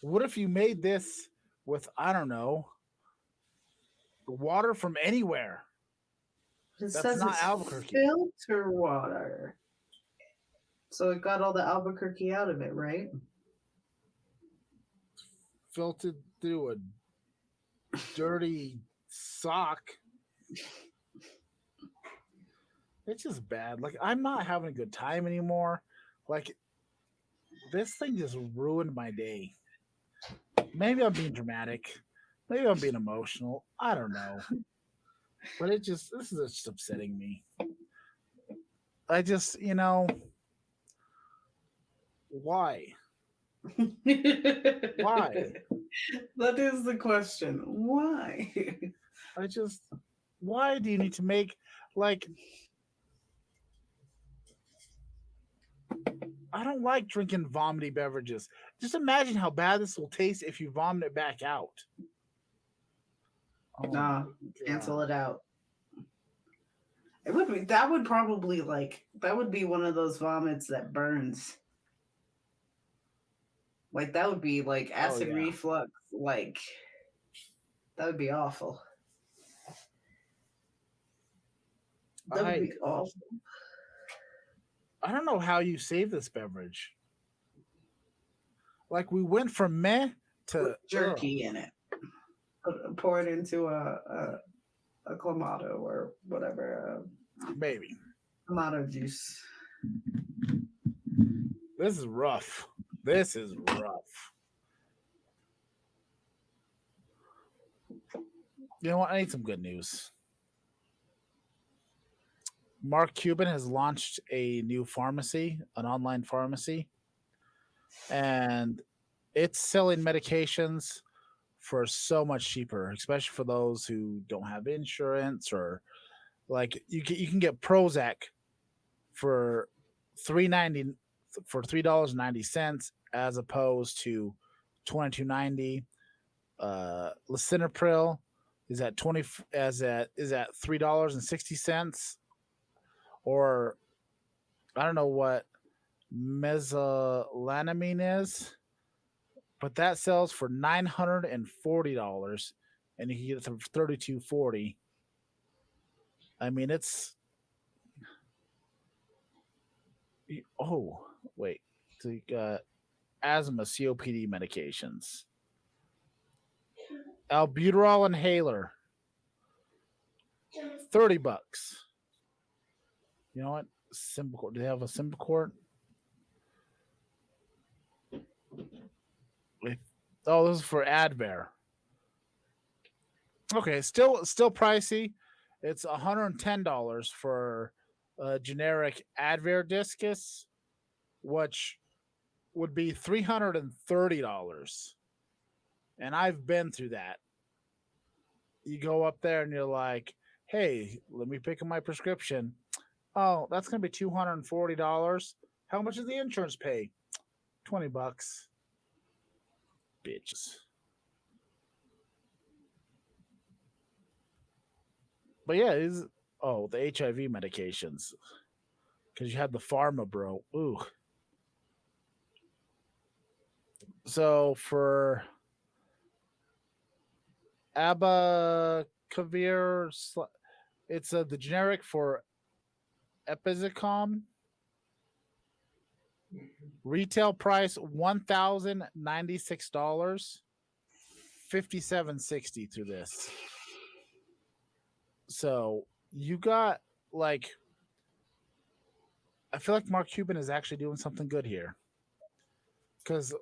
What if you made this with, I don't know, water from anywhere? It That's says not it's Albuquerque. filter water. So it got all the Albuquerque out of it, right? Filtered through a dirty sock. It's just bad. Like, I'm not having a good time anymore. Like, this thing just ruined my day. Maybe I'm being dramatic. Maybe I'm being emotional. I don't know. But this is just upsetting me. I just, why? Why? That is the question. Why? Why do you need to make, like, I don't like drinking vomity beverages. Just imagine how bad this will taste if you vomit it back out. Oh Nah, my cancel God. it out. It would be that would probably that would be one of those vomits that burns. Like that would be like Oh, acid yeah. reflux. Like that would be awful. That would be awful. I don't know how you save this beverage. Like, we went from meh to Put jerky in it. Pour it into a clamato or whatever. Maybe. Clamato juice. This is rough. This is rough. You know what? I need some good news. Mark Cuban has launched a new pharmacy, an online pharmacy, and it's selling medications for so much cheaper, especially for those who don't have insurance, or like you can get Prozac for $3.90 for $3.90 as opposed to $22.90. Lisinopril is at $3.60, or I don't know what mesalamine is, but that sells for $940, and you can get it for $32.40. I mean, it's wait, so you got asthma, COPD medications, albuterol inhaler, $30. You know what? Symbicort. Do they have a Symbicort? Oh, this is for Advair. Okay, still pricey. It's $110 for a generic Advair Discus, which would be $330. And I've been through that. You go up there and you're like, "Hey, let me pick up my prescription." Oh, that's gonna be $240. How much does the insurance pay? $20. Bitches. But yeah, the HIV medications. Because you had the pharma, bro. Ooh. So for Abacavir, it's the generic for Epizacom. Retail price $1,096, $57.60 through this. So you got I feel like Mark Cuban is actually doing something good here, because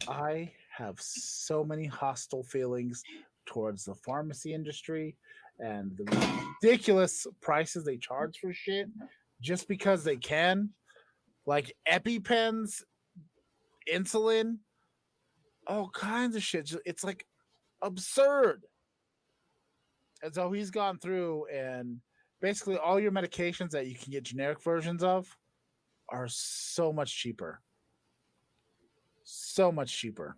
I have so many hostile feelings towards the pharmacy industry and the ridiculous prices they charge for shit just because they can, like EpiPens, insulin, all kinds of shit. It's like absurd. And so he's gone through, and basically all your medications that you can get generic versions of are so much cheaper. So much cheaper.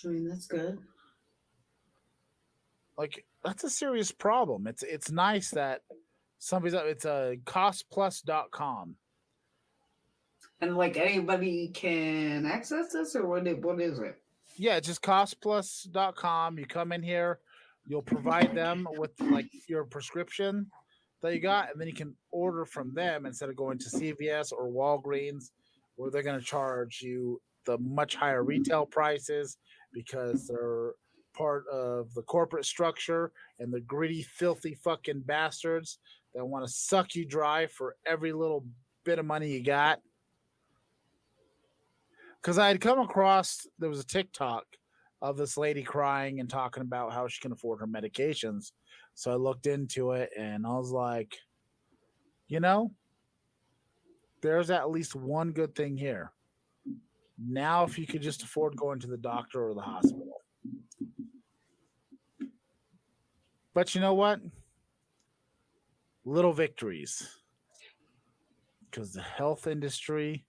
I mean, that's good. Like, that's a serious problem. It's nice that it's a costplus.com. And like anybody can access this, or what is it? Yeah, just costplus.com. You come in here, you'll provide them with like your prescription that you got, and then you can order from them instead of going to CVS or Walgreens, where they're going to charge you the much higher retail prices because they're part of the corporate structure and the greedy, filthy fucking bastards that want to suck you dry for every little bit of money you got. Because I had come across, there was a TikTok of this lady crying and talking about how she can afford her medications. So I looked into it and I was like, you know, there's at least one good thing here. Now, if you could just afford going to the doctor or the hospital. But you know what? Little victories. Because the health industry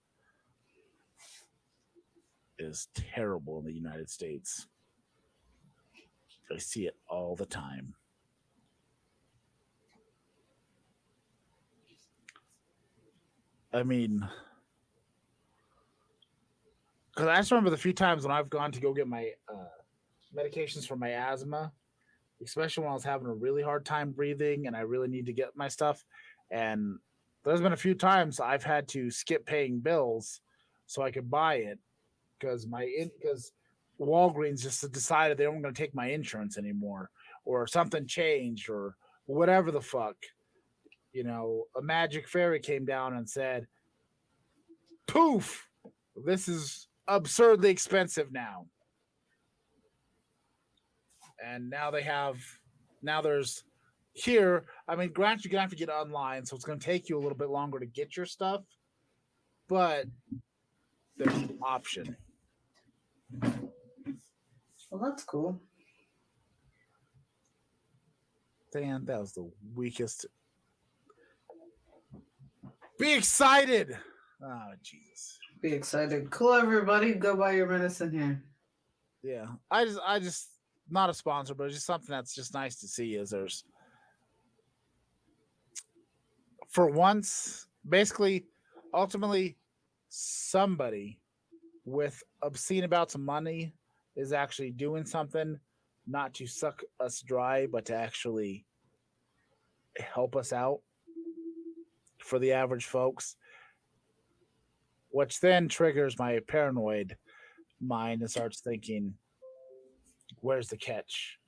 is terrible in the United States. I see it all the time. I mean, because I just remember the few times when I've gone to go get my medications for my asthma, especially when I was having a really hard time breathing and I really need to get my stuff. And there's been a few times I've had to skip paying bills so I could buy it because because Walgreens just decided they weren't going to take my insurance anymore, or something changed, or whatever the fuck. You know, a magic fairy came down and said, "Poof! This is absurdly expensive now." And now there's here. I mean, granted, you're gonna have to get online, so it's gonna take you a little bit longer to get your stuff, but there's an option. Well, that's cool. Dan, that was the weakest. Be excited! Oh, Jesus. Be excited. Cool, everybody. Go buy your medicine here. Yeah. I just, not a sponsor, but it's just something that's just nice to see is there's, for once, basically, ultimately, somebody with obscene amounts of money is actually doing something not to suck us dry, but to actually help us out for the average folks, which then triggers my paranoid mind and starts thinking, where's the catch?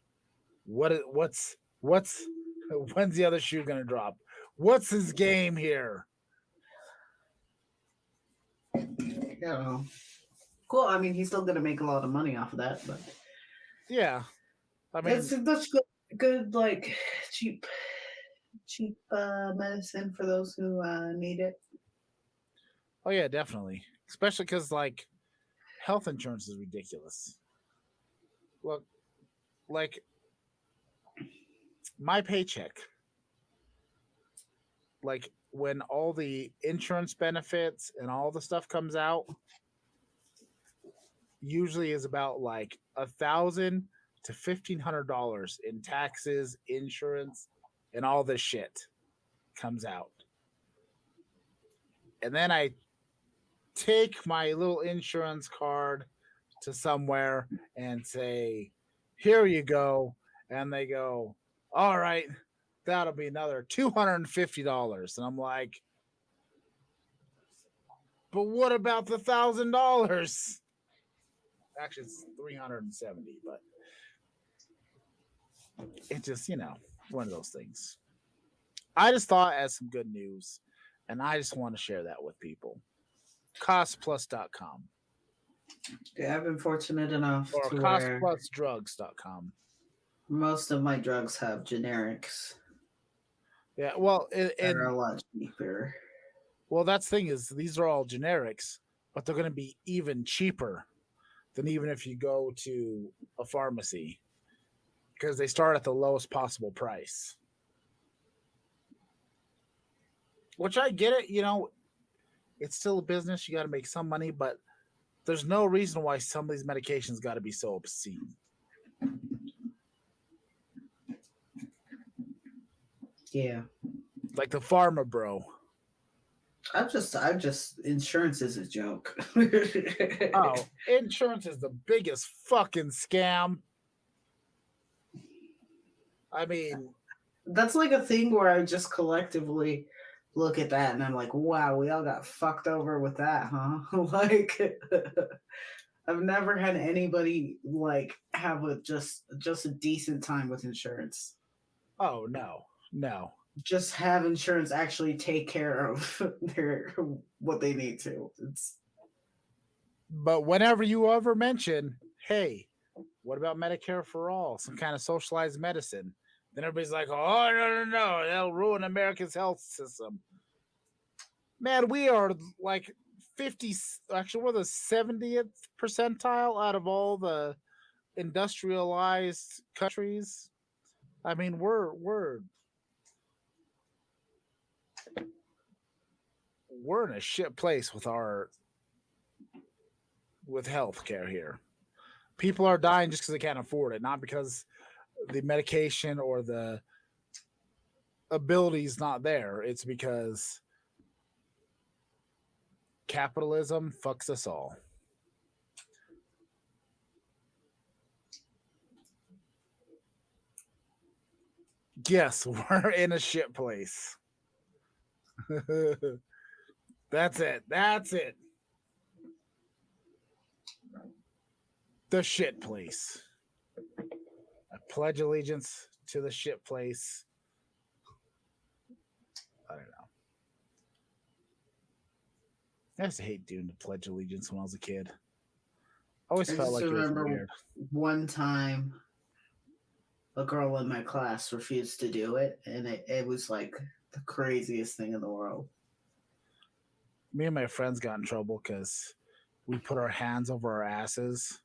What's when's the other shoe gonna drop? What's his game here? Yeah. Cool. I mean, he's still gonna make a lot of money off of that, but Yeah. I mean, that's good, like cheap medicine for those who need it. oh yeah, definitely. Especially because like health insurance is ridiculous. Look, like my paycheck, like when all the insurance benefits and all the stuff comes out, usually is about like $1,000 to $1,500 in taxes, insurance, and all this shit comes out. And then I take my little insurance card to somewhere and say, "Here you go," and they go, "All right, that'll be another $250," and I'm like, "But what about the $1,000?" Actually, it's 370, but it just, one of those things. I just thought as some good news, and I just want to share that with people. Costplus.com Yeah, I've been fortunate enough or to where costplusdrugs.com. most of my drugs have generics Yeah, well, that are a lot cheaper. well, that's the thing is these are all generics, but they're going to be even cheaper than even if you go to a pharmacy because they start at the lowest possible price. Which I get it, it's still a business. You got to make some money, but there's no reason why some of these medications got to be so obscene. Yeah. Like the Pharma Bro. insurance is a joke. Oh, insurance is the biggest fucking scam. I mean, That's like a thing where I just collectively look at that and I'm like, wow, we all got fucked over with that, huh? Like, I've never had anybody like have just a decent time with insurance. oh no. Just have insurance actually take care of their what they need to. It's But whenever you ever mention, hey, what about Medicare for all, some kind of socialized medicine? Then everybody's like, oh, no, that'll ruin America's health system. Man, we are like 50, actually, we're the 70th percentile out of all the industrialized countries. I mean, we're in a shit place with healthcare here. People are dying just because they can't afford it, not because the medication or the ability is not there. It's because capitalism fucks us all. Yes, we're in a shit place. That's it. The shit place. I pledge allegiance to the shit place. I don't know. I used to hate doing the pledge allegiance when I was a kid. I always felt like it was weird. One time a girl in my class refused to do it, and it was like the craziest thing in the world. Me and my friends got in trouble because we put our hands over our asses.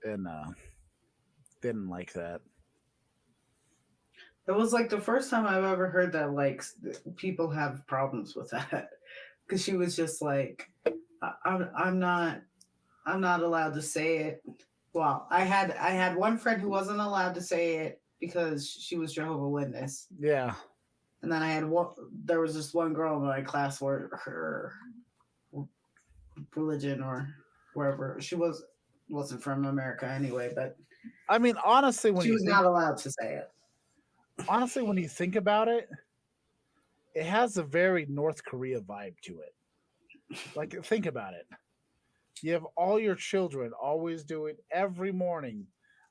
And didn't like that. It was like the first time I've ever heard that like people have problems with that, because she was just like, I'm not allowed to say it. Well, I had one friend who wasn't allowed to say it because she was Jehovah's Witness. Yeah. And then there was this one girl in my class where her religion or wherever she wasn't from America anyway, but I mean, honestly, when she was not allowed to say it. Honestly, when you think about it, it has a very North Korea vibe to it. Like, think about it. You have all your children always do it every morning.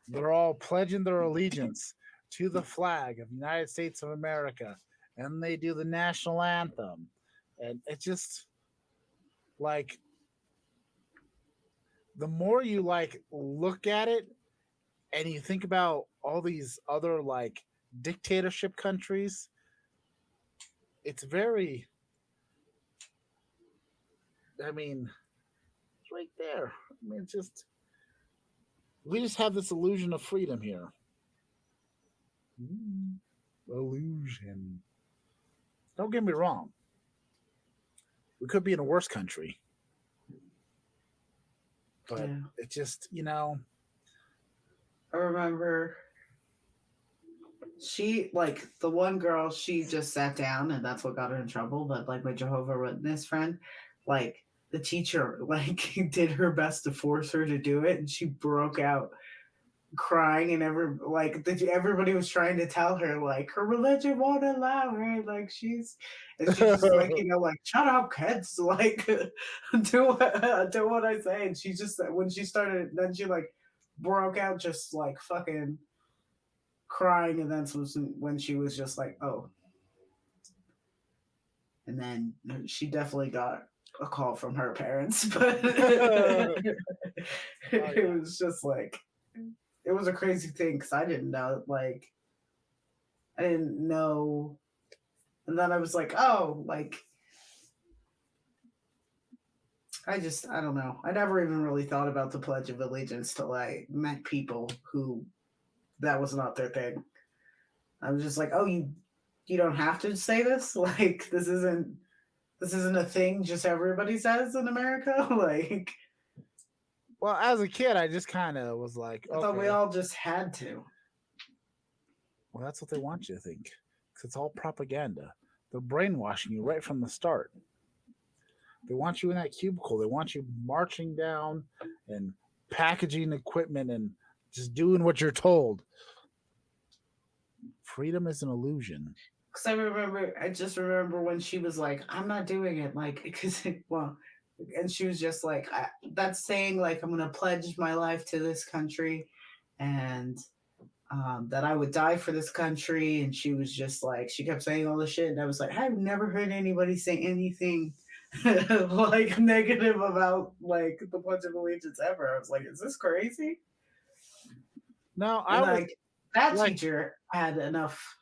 They're all pledging their allegiance to the flag of the United States of America, and they do the national anthem. And it's just like, the more you like look at it and you think about all these other like dictatorship countries, it's very, I mean, it's right there. I mean, we just have this illusion of freedom here. Illusion. Don't get me wrong. We could be in a worse country. But yeah. It just, I remember she, like, the one girl, she just sat down and that's what got her in trouble. But, like, my Jehovah's Witness friend, like, the teacher, like, did her best to force her to do it. And she broke out crying, and everybody was trying to tell her, like, her religion won't allow her. Like, she's just like, like, shut up, kids. Like, do what I say. And she just, when she started, then she, like, broke out just, like, fucking crying. And then when she was just like, oh. And then she definitely got a call from her parents. But it was just like, it was a crazy thing because I didn't know, like, I didn't know. And then I was like, oh, like, I don't know. I never even really thought about the Pledge of Allegiance till I met people who that was not their thing. I was just like, oh, you don't have to say this? Like, this isn't a thing just everybody says in America? Like, well, as a kid, I just kind of was like, I thought we all just had to. Well, that's what they want you to think. 'Cause it's all propaganda. They're brainwashing you right from the start. They want you in that cubicle. They want you marching down and packaging equipment and just doing what you're told. Freedom is an illusion. Because I just remember when she was like, I'm not doing it. Like, because, well, and she was just like, that's saying, like, I'm going to pledge my life to this country and that I would die for this country. And she was just like, she kept saying all this shit. And I was like, I've never heard anybody say anything like negative about like the Pledge of Allegiance ever. I was like, is this crazy? No, And I was like that like, teacher had enough,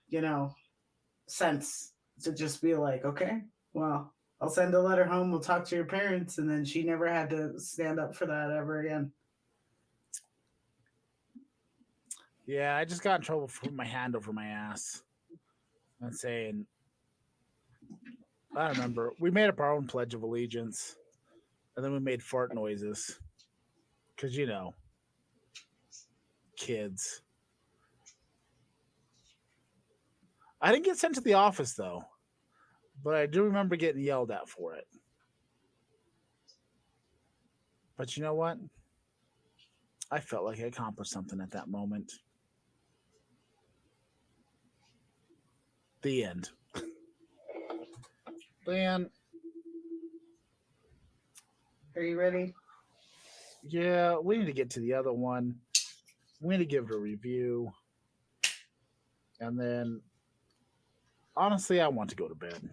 sense to just be like, okay, well, I'll send a letter home. We'll talk to your parents. And then she never had to stand up for that ever again. yeah, I just got in trouble for putting my hand over my ass and saying, I remember we made up our own Pledge of Allegiance, and then we made fart noises because kids. I didn't get sent to the office though, but I do remember getting yelled at for it. But you know what? I felt like I accomplished something at that moment. The end. Dan, Are you ready? yeah, we need to get to the other one. We need to give it a review. And then, honestly, I want to go to bed.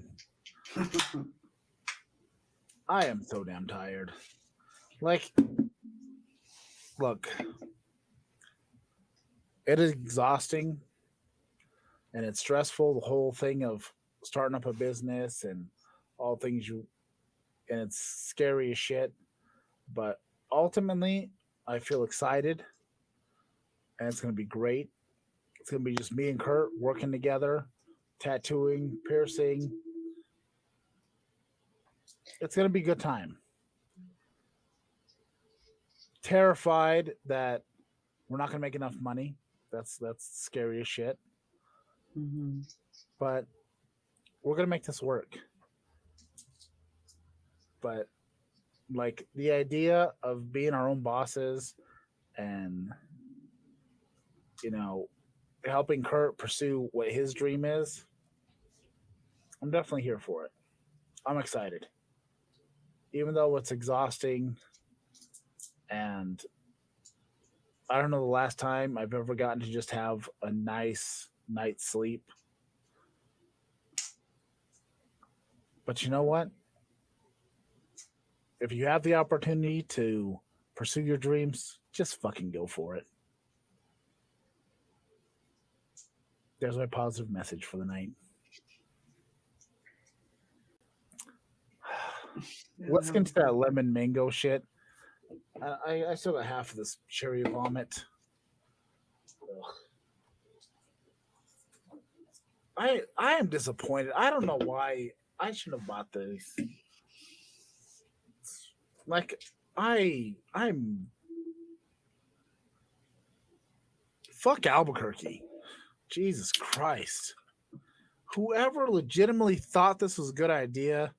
I am so damn tired. Like, look, it is exhausting and it's stressful, the whole thing of starting up a business and all things and it's scary as shit. But ultimately, I feel excited and it's going to be great. It's going to be just me and Kurt working together, tattooing, piercing. It's going to be a good time. Terrified that we're not going to make enough money. That's scary as shit. Mm-hmm. But we're going to make this work. But like the idea of being our own bosses and, helping Kurt pursue what his dream is, I'm definitely here for it. I'm excited. Even though it's exhausting and I don't know the last time I've ever gotten to just have a nice night's sleep. But you know what? If you have the opportunity to pursue your dreams, just fucking go for it. There's my positive message for the night. Let's get into that lemon mango shit. I still got half of this cherry vomit. I am disappointed. I don't know why. I should have bought this. Like I'm fuck Albuquerque. Jesus Christ. Whoever legitimately thought this was a good idea,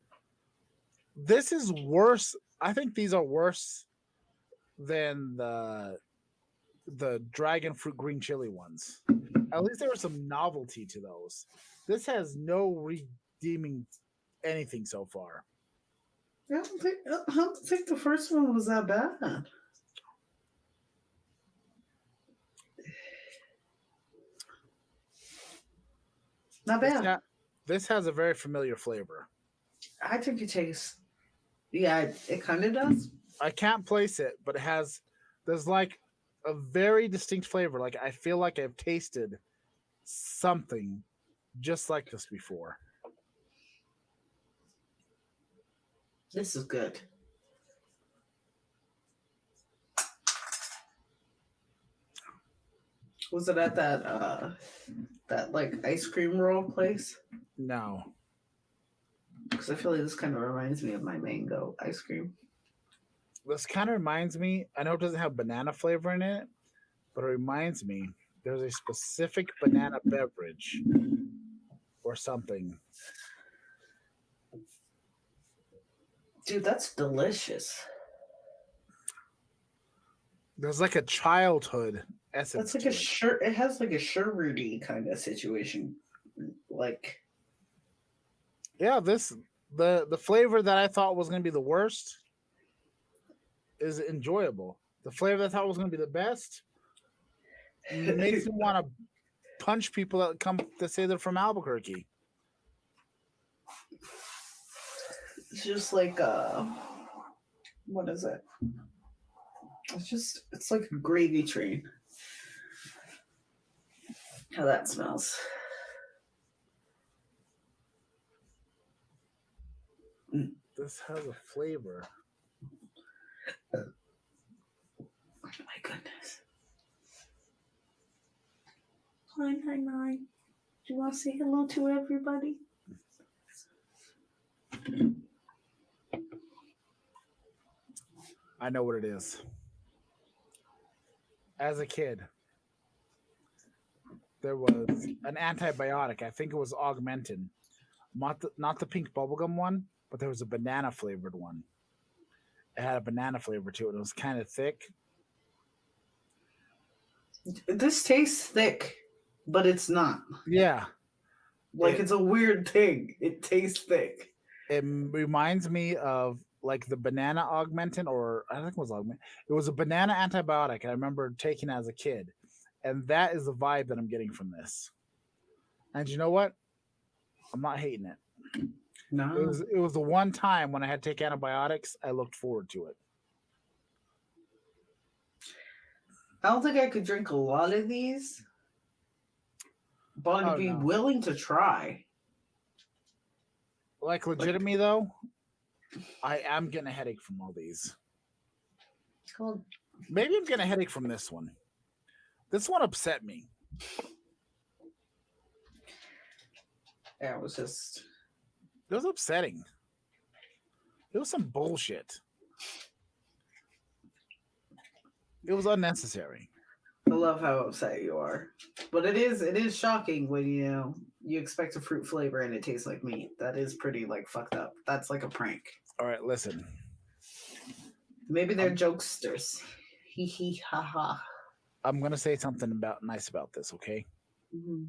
this is worse. I think these are worse than the dragon fruit green chili ones. At least there was some novelty to those. This has no redeeming anything so far. I don't think the first one was that bad. Not bad. This has a very familiar flavor. I think it tastes. Yeah, it kind of does. I can't place it, but there's like a very distinct flavor. Like I feel like I've tasted something just like this before. This is good. Was it at that like ice cream roll place? No. Because I feel like this kind of reminds me of my mango ice cream. This kind of reminds me, I know it doesn't have banana flavor in it, but it reminds me there's a specific banana beverage or something. Dude, that's delicious. There's like a childhood essence. That's like to a it. shirt. It has like a Sherwoody kind of situation. Like, Yeah, the flavor that I thought was going to be the worst is enjoyable. The flavor that I thought was going to be the best makes me want to punch people that come to say they're from Albuquerque. it's just like what is it? It's like a gravy train. How that smells. This has a flavor. Oh my goodness. Hi. Do you want to say hello to everybody? I know what it is. As a kid, there was an antibiotic. I think it was Augmentin. Not the pink bubblegum one, but there was a banana flavored one. It had a banana flavor to it. It was kind of thick. This tastes thick, but it's not. Yeah. Like, it's a weird thing. It tastes thick. It reminds me of like the banana Augmentin, or I think it was Augmentin. It was a banana antibiotic I remember taking as a kid. And that is the vibe that I'm getting from this. And you know what? I'm not hating it. No. It was the one time when I had to take antibiotics, I looked forward to it. I don't think I could drink a lot of these, but I'd be willing to try. Like legitimately though, I am getting a headache from all these. Cool. Maybe I'm getting a headache from this one. This one upset me. Yeah, it was just... It was upsetting. It was some bullshit. It was unnecessary. I love how upset you are. But it is shocking when you expect a fruit flavor and it tastes like meat. That is pretty like fucked up. That's like a prank. All right, listen. Maybe they're jokesters. Hee hee ha ha. I'm gonna say something nice about this, okay? Mm-hmm.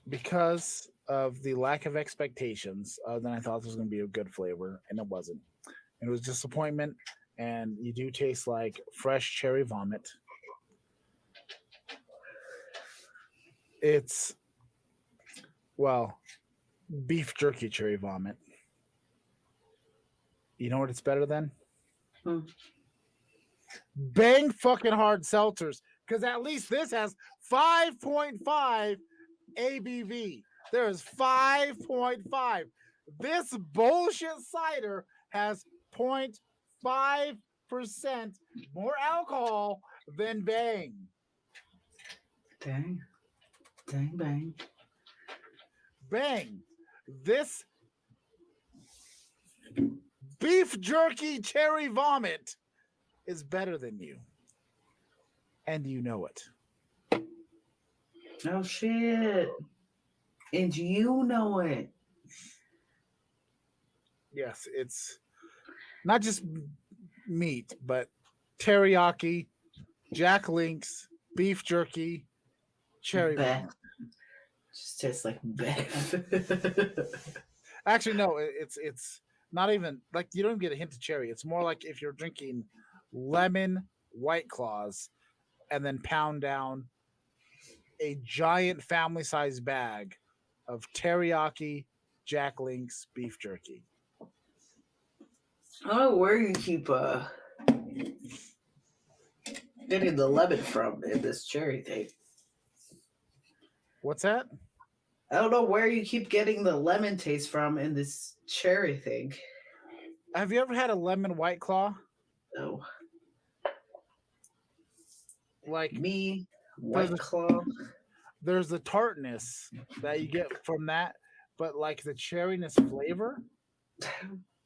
Because of the lack of expectations, then I thought this was gonna be a good flavor, and it wasn't. It was disappointment, and you do taste like fresh cherry vomit. It's beef jerky cherry vomit. You know what it's better than? Bang fucking hard seltzers, because at least this has 5.5 ABV. There's 5.5. This bullshit cider has 0.5% more alcohol than Bang. Dang. Bang. Bang. This beef jerky cherry vomit is better than you. And you know it. Oh shit. And you know it. Yes, it's not just meat, but teriyaki, Jack Link's, beef jerky, cherry vomit. Just tastes like Beth. Actually, no, it's not even like you don't even get a hint of cherry. It's more like if you're drinking lemon White Claws and then pound down a giant family-sized bag of teriyaki Jack Link's beef jerky. I don't know where you keep getting the lemon from in this cherry thing. What's that? I don't know where you keep getting the lemon taste from in this cherry thing. Have you ever had a lemon White Claw? No. Like me, White Claw. There's the tartness that you get from that, but like the cherryness flavor.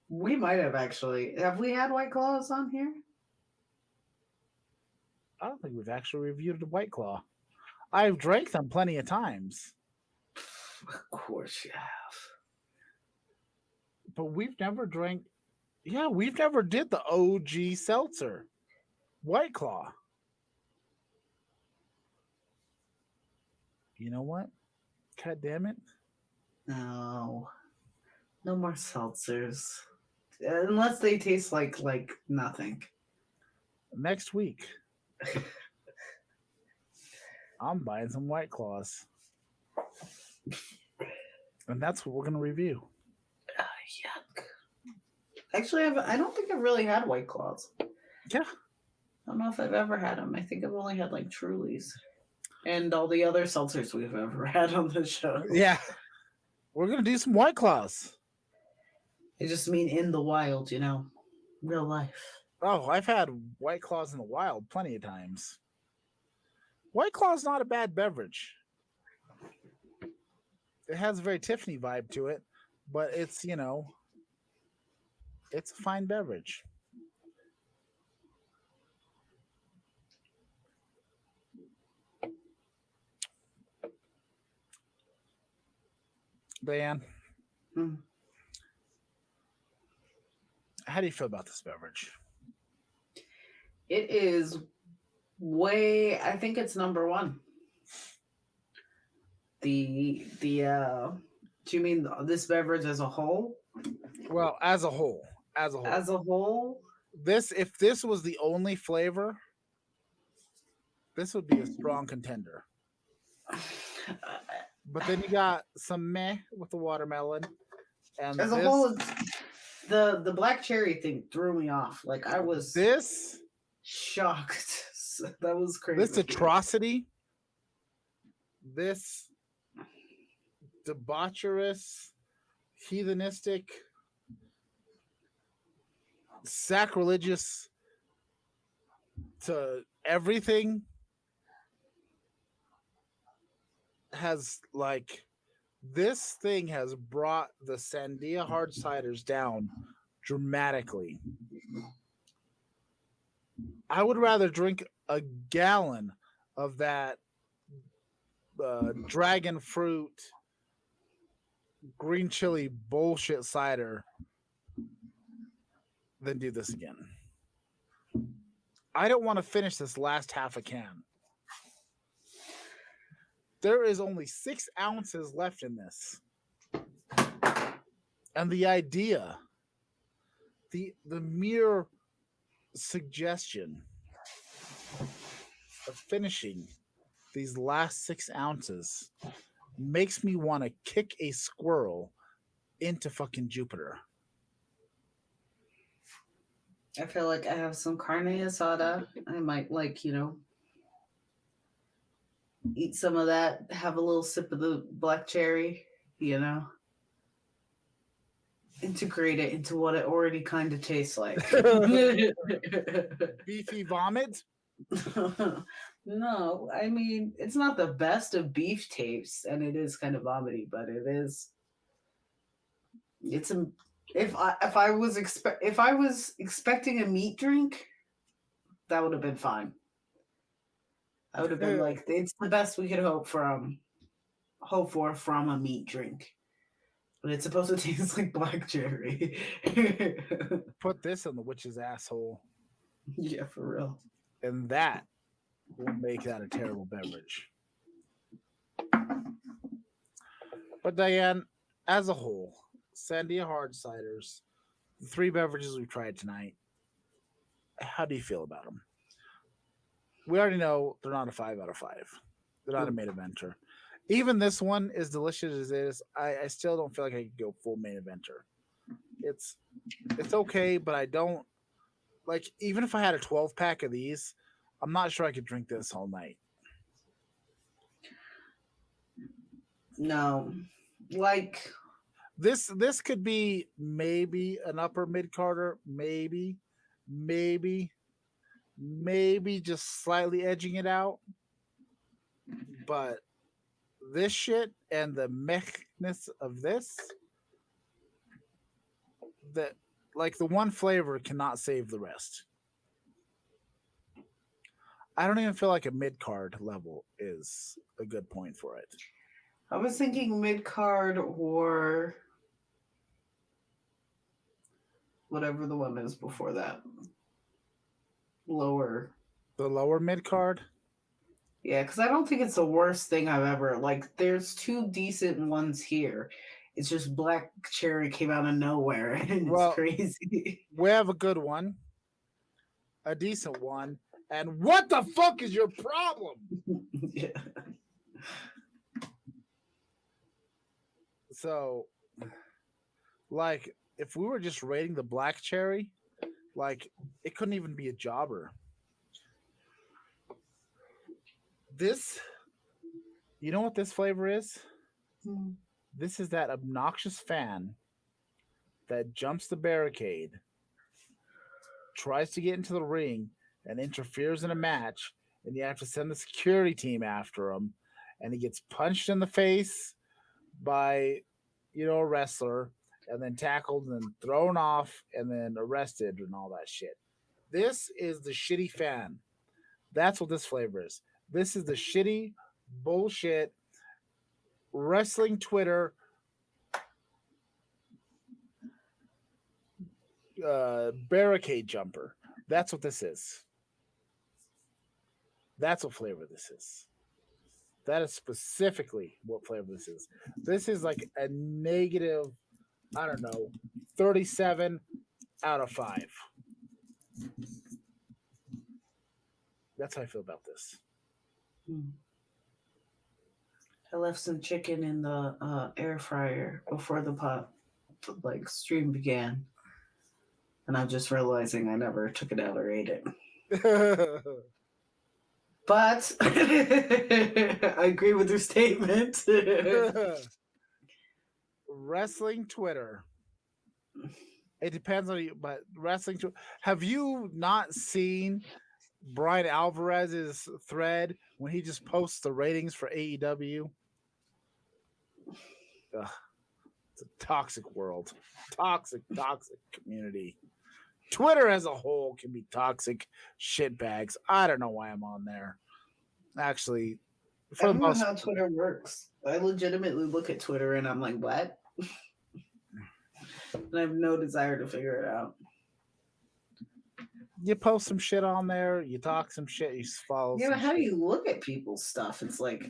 We might have actually. Have we had White Claws on here? I don't think we've actually reviewed a White Claw. I've drank them plenty of times, Of course you have. but we've never drank. Yeah, we've never did the OG seltzer, White Claw. You know what? God damn it! No. No more seltzers. Unless they taste like nothing. Next week, I'm buying some White Claws, and that's what we're gonna review. Yuck. Actually, I don't think I've really had White Claws. Yeah, I don't know if I've ever had them. I think I've only had like Trulies and all the other seltzers we've ever had on the show. yeah. We're gonna do some White Claws. I just mean in the wild, you know, real life. Oh, I've had White Claws in the wild plenty of times. White Claw's not a bad beverage. It has a very Tiffany vibe to it, but it's, it's a fine beverage. Diane, Mm. how do you feel about this beverage? It is I think it's number one. Do you mean this beverage as a whole? Well, as a whole. As a whole? If this was the only flavor, this would be a strong contender. But then you got some meh with the watermelon. And as a whole, the black cherry thing threw me off. Like I was shocked. That was crazy. This atrocity, this debaucherous, heathenistic, sacrilegious to everything this thing has brought the Sandia Hard Ciders down dramatically. I would rather drink a gallon of that dragon fruit green chili bullshit cider than do this again. I don't want to finish this last half a can. There is only 6 ounces left in this. And the idea, the mere suggestion of finishing these last 6 ounces makes me want to kick a squirrel into fucking Jupiter. I feel like I have some carne asada. I might eat some of that, have a little sip of the black cherry, integrate it into what it already kind of tastes like. Beefy vomit? No, I mean, it's not the best of beef tastes, and it is kind of vomity, but if I was expecting a meat drink, that would have been fine. I would have been like, it's the best we could hope for from a meat drink. But it's supposed to taste like black cherry. Put this in the witch's asshole. Yeah, for real. And that will make that a terrible beverage. But Diane, as a whole, Sandia Hard Ciders, the 3 beverages we've tried tonight, how do you feel about them? We already know they're not a 5 out of 5. They're not a main eventer. Even this one, as delicious as it is, I still don't feel like I could go full main eventer. It's okay, but I don't like. Even if I had a 12-pack of these, I'm not sure I could drink this all night. No, like this could be maybe an upper mid Carter, maybe just slightly edging it out, but this shit and the mechness of this, that like the one flavor cannot save the rest. I don't even feel like a mid card level is a good point for it. I was thinking mid card or whatever the one is before that. Lower. The lower mid card. Yeah, because I don't think it's the worst thing I've ever like. There's two decent ones here. It's just Black Cherry came out of nowhere and Well, it's crazy. We have a good one, a decent one, and what the fuck is your problem? Yeah. So, like, if we were just rating the Black Cherry, like, it couldn't even be a jobber. This, you know what this flavor is? This is that obnoxious fan that jumps the barricade, tries to get into the ring, and interferes in a match, and you have to send the security team after him, and he gets punched in the face by, a wrestler, and then tackled and thrown off and then arrested and all that shit. This is the shitty fan. That's what this flavor is. This is the shitty bullshit wrestling Twitter barricade jumper. That's what this is. That's what flavor this is. That is specifically what flavor this is. This is like a negative, I don't know, 37 out of 5. That's how I feel about this. I left some chicken in the air fryer before the stream began, and I'm just realizing I never took it out or ate it. But I agree with your statement. Wrestling Twitter. It depends on you, but wrestling Twitter. Have you not seen Brian Alvarez's thread when he just posts the ratings for AEW? Ugh, it's a toxic world. Toxic community. Twitter as a whole can be toxic shitbags. I don't know why I'm on there. Actually, I don't know how Twitter works. I legitimately look at Twitter and I'm like, what? And I have no desire to figure it out. You post some shit on there, you talk some shit, you follow. Yeah, but how do you look at people's stuff? It's like,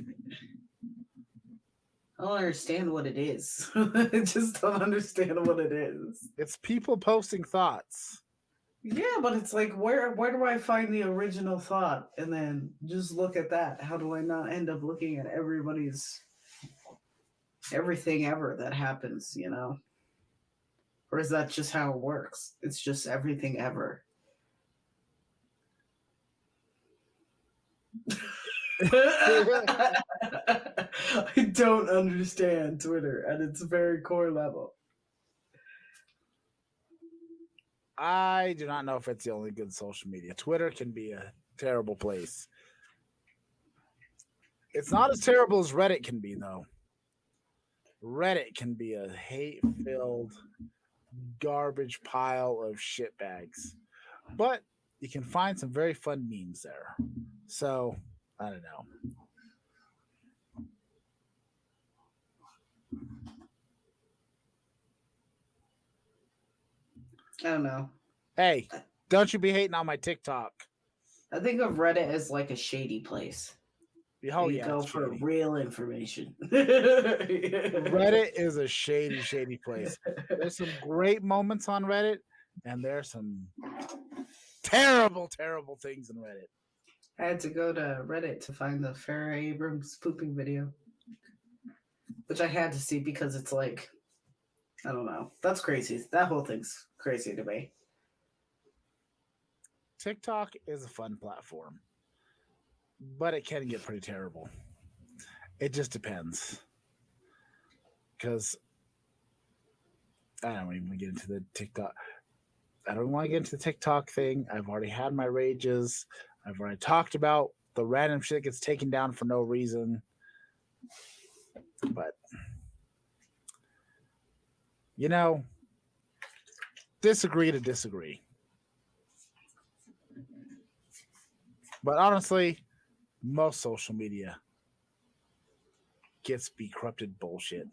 I don't understand what it is. I just don't understand what it is. It's people posting thoughts. Yeah, but it's like, where do I find the original thought? And then just look at that. How do I not end up looking at everything ever that happens, Or is that just how it works? It's just everything ever. I don't understand Twitter at its very core level. I do not know if it's the only good social media. Twitter can be a terrible place. It's not as terrible as Reddit can be, though. Reddit can be a hate-filled garbage pile of shitbags. But you can find some very fun memes there. So, I don't know. I don't know. Hey, don't you be hating on my TikTok. I think of Reddit as like a shady place. Oh, you yeah, go for shady. real information. Reddit is a shady place. There's some great moments on Reddit, and there's some terrible things in Reddit. I had to go to Reddit to find the Farrah Abrams pooping video, which I had to see because it's like, I don't know. That's crazy. That whole thing's crazy to me. TikTok is a fun platform, but it can get pretty terrible. It just depends. Because I don't even get into the TikTok. I don't want to get into the TikTok thing. I've already had my rages. I've already talked about the random shit that gets taken down for no reason. But, disagree to disagree. But honestly, most social media gets be corrupted bullshit.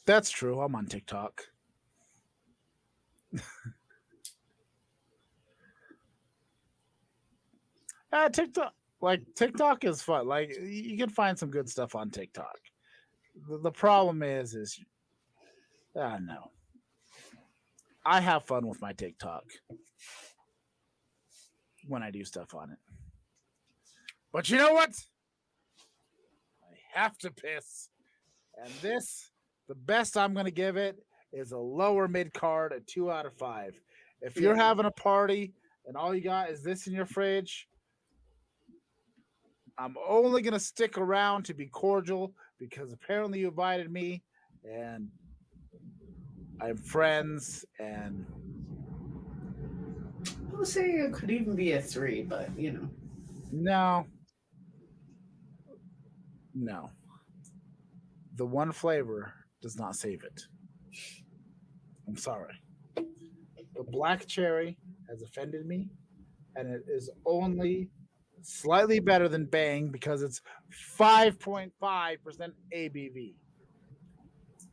That's true. I'm on TikTok. TikTok is fun. Like you can find some good stuff on TikTok. The problem is no. I have fun with my TikTok when I do stuff on it. But you know what? I have to piss. And the best I'm going to give it is a lower mid card, a 2 out of 5. If you're having a party and all you got is this in your fridge, I'm only going to stick around to be cordial because apparently you invited me and I'm friends and I would say it could even be a 3, but no. The one flavor does not save it. I'm sorry. The black cherry has offended me, and it is only slightly better than Bang because it's 5.5% ABV.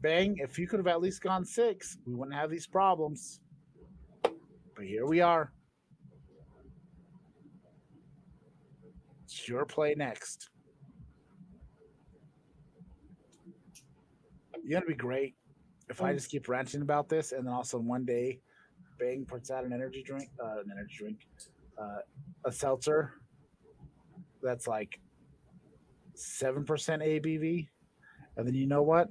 Bang, if you could have at least gone 6, we wouldn't have these problems. But here we are. It's your play next. You're gonna be great if I just keep ranting about this, and then also one day, Bang puts out an energy drink, a seltzer that's like 7% ABV, and then you know what?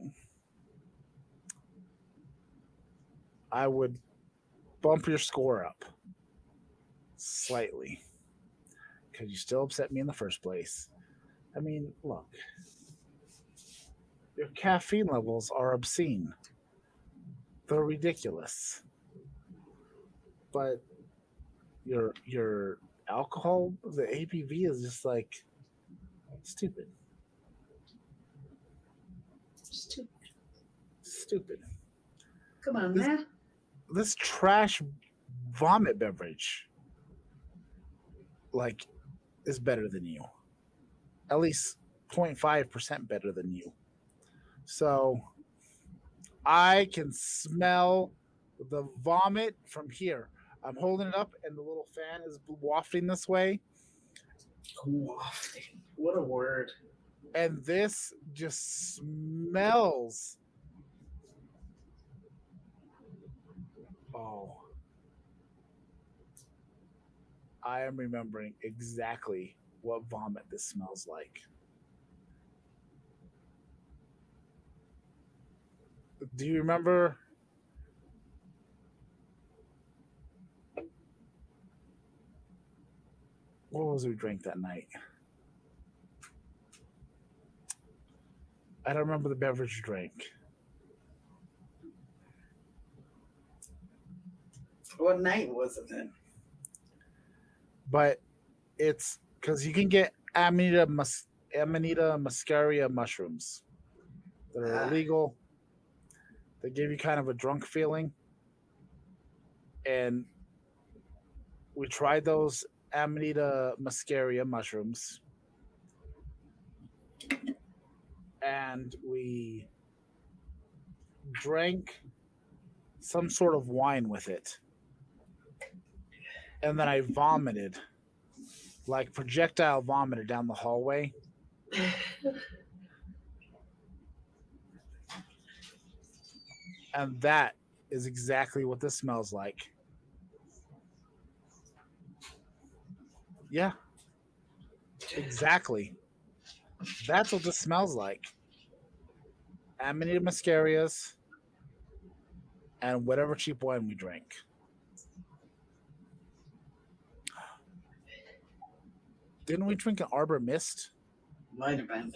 I would bump your score up slightly because you still upset me in the first place. I mean, look, your caffeine levels are obscene. They're ridiculous. But your alcohol, the ABV is just like stupid. Stupid. Come on, man. This trash vomit beverage like is better than you. At least 0.5% better than you. So I can smell the vomit from here. I'm holding it up and the little fan is wafting this way. Wafting. What a word. And this just smells. Oh. I am remembering exactly what vomit this smells like. Do you remember? What was we drank that night? I don't remember the beverage you drank. What night was it then? But it's because you can get Amanita muscaria mushrooms that are illegal. They give you kind of a drunk feeling. And we tried those Amanita muscaria mushrooms. And we drank some sort of wine with it. And then I vomited, like projectile vomited down the hallway. And that is exactly what this smells like. Yeah. Exactly. That's what this smells like. Amanita muscarias and whatever cheap wine we drank. Didn't we drink an Arbor Mist? Might have been.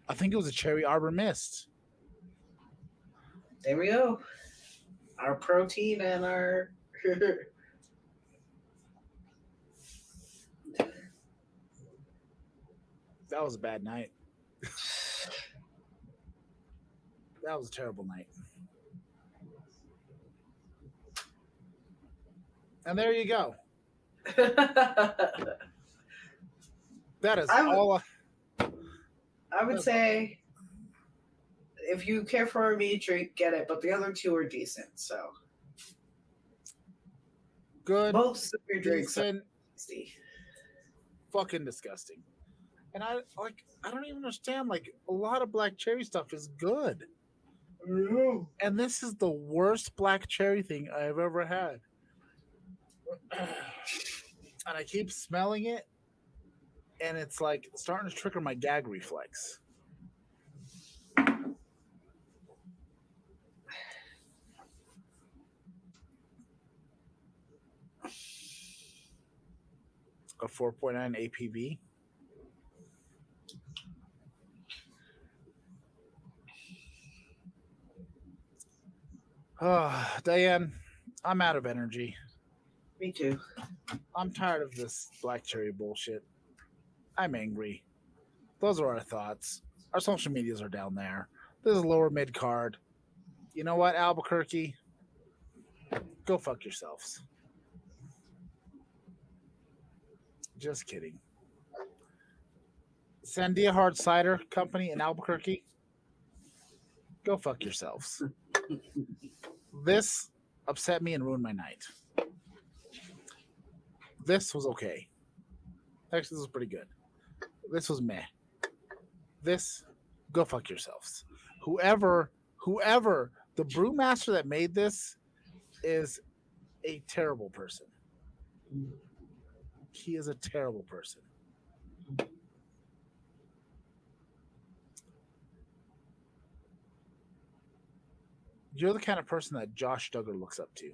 I think it was a cherry Arbor Mist. There we go. Our protein and our... That was a bad night. That was a terrible night. And there you go. I That is I would- all. would say if you care for a meat drink, get it. But the other two are decent. So Good, most of your drinks are decent, tasty. fucking disgusting. And I don't even understand. Like, a lot of black cherry stuff is good. And this is the worst black cherry thing I've ever had. And I keep smelling it, and it's like starting to trigger my gag reflex. A 4.9 APV. Oh, Diane, I'm out of energy. Me too. I'm tired of this black cherry bullshit. I'm angry. Those are our thoughts. Our social medias are down there. This is lower mid card. You know what, Albuquerque? Go fuck yourselves. Just kidding. Sandia Hard Cider Company in Albuquerque. Go fuck yourselves. This upset me and ruined my night. This was okay. Actually, this was pretty good. This was meh. This, go fuck yourselves. Whoever, the brewmaster that made this is a terrible person. He is a terrible person. You're the kind of person that Josh Duggar looks up to.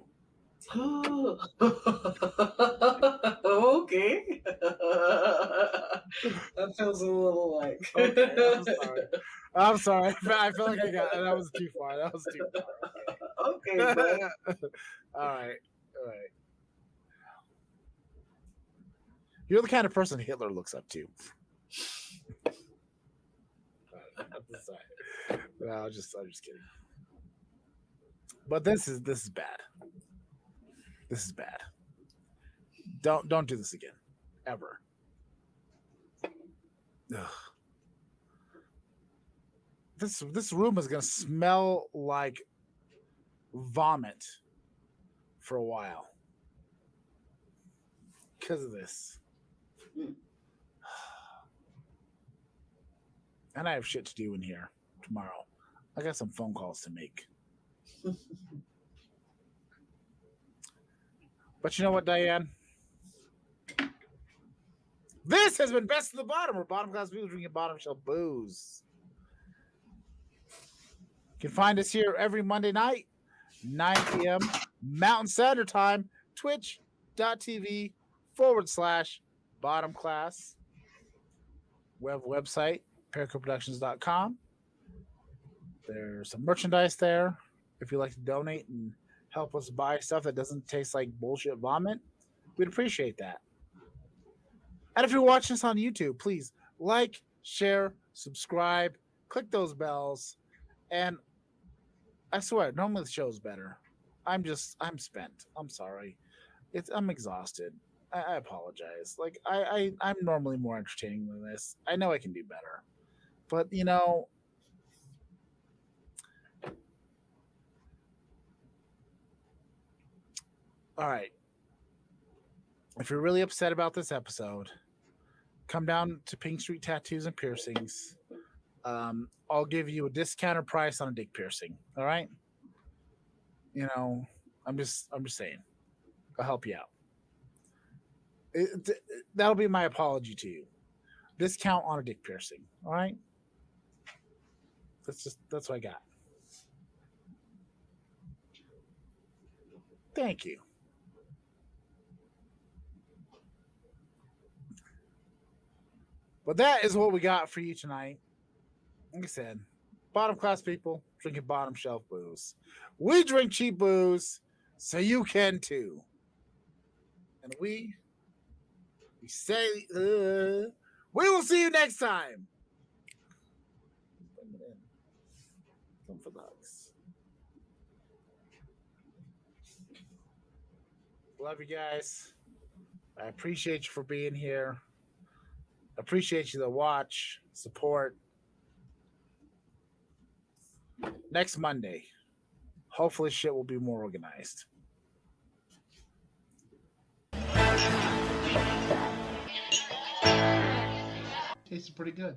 Okay. That feels a little like. Okay, I'm sorry. I feel like that was too far. That was too far. Okay, bud. All right. You're the kind of person Hitler looks up to. No, I'm just kidding. But this is bad. This is bad. Don't do this again, ever. Ugh. This room is gonna smell like vomit for a while because of this. And I have shit to do in here tomorrow. I got some phone calls to make. But you know what, Diane? This has been Best of the Bottom, where bottom class people drinking bottom shelf booze. You can find us here every Monday night, 9 p.m. Mountain Standard Time, twitch.tv/bottom class. We have a website, paracoproductions.com. There's some merchandise there. If you'd like to donate and help us buy stuff that doesn't taste like bullshit vomit, we'd appreciate that. And if you're watching us on YouTube, please like, share, subscribe, click those bells. And I swear, normally the show's better. I'm spent. I'm sorry. I'm exhausted. I apologize. Like, I'm normally more entertaining than this. I know I can do better. But, you know, all right. If you're really upset about this episode, come down to Pink Street Tattoos and Piercings. I'll give you a discounted price on a dick piercing. All right. You know, I'm just saying. I'll help you out. That'll be my apology to you. Discount on a dick piercing. All right. That's what I got. Thank you. But that is what we got for you tonight. Like I said, bottom class people drinking bottom shelf booze. We drink cheap booze, so you can too. And we say, we will see you next time. Come for bugs. Love you guys. I appreciate you for being here. Appreciate you to watch, support. Next Monday, hopefully shit will be more organized. Tastes pretty good.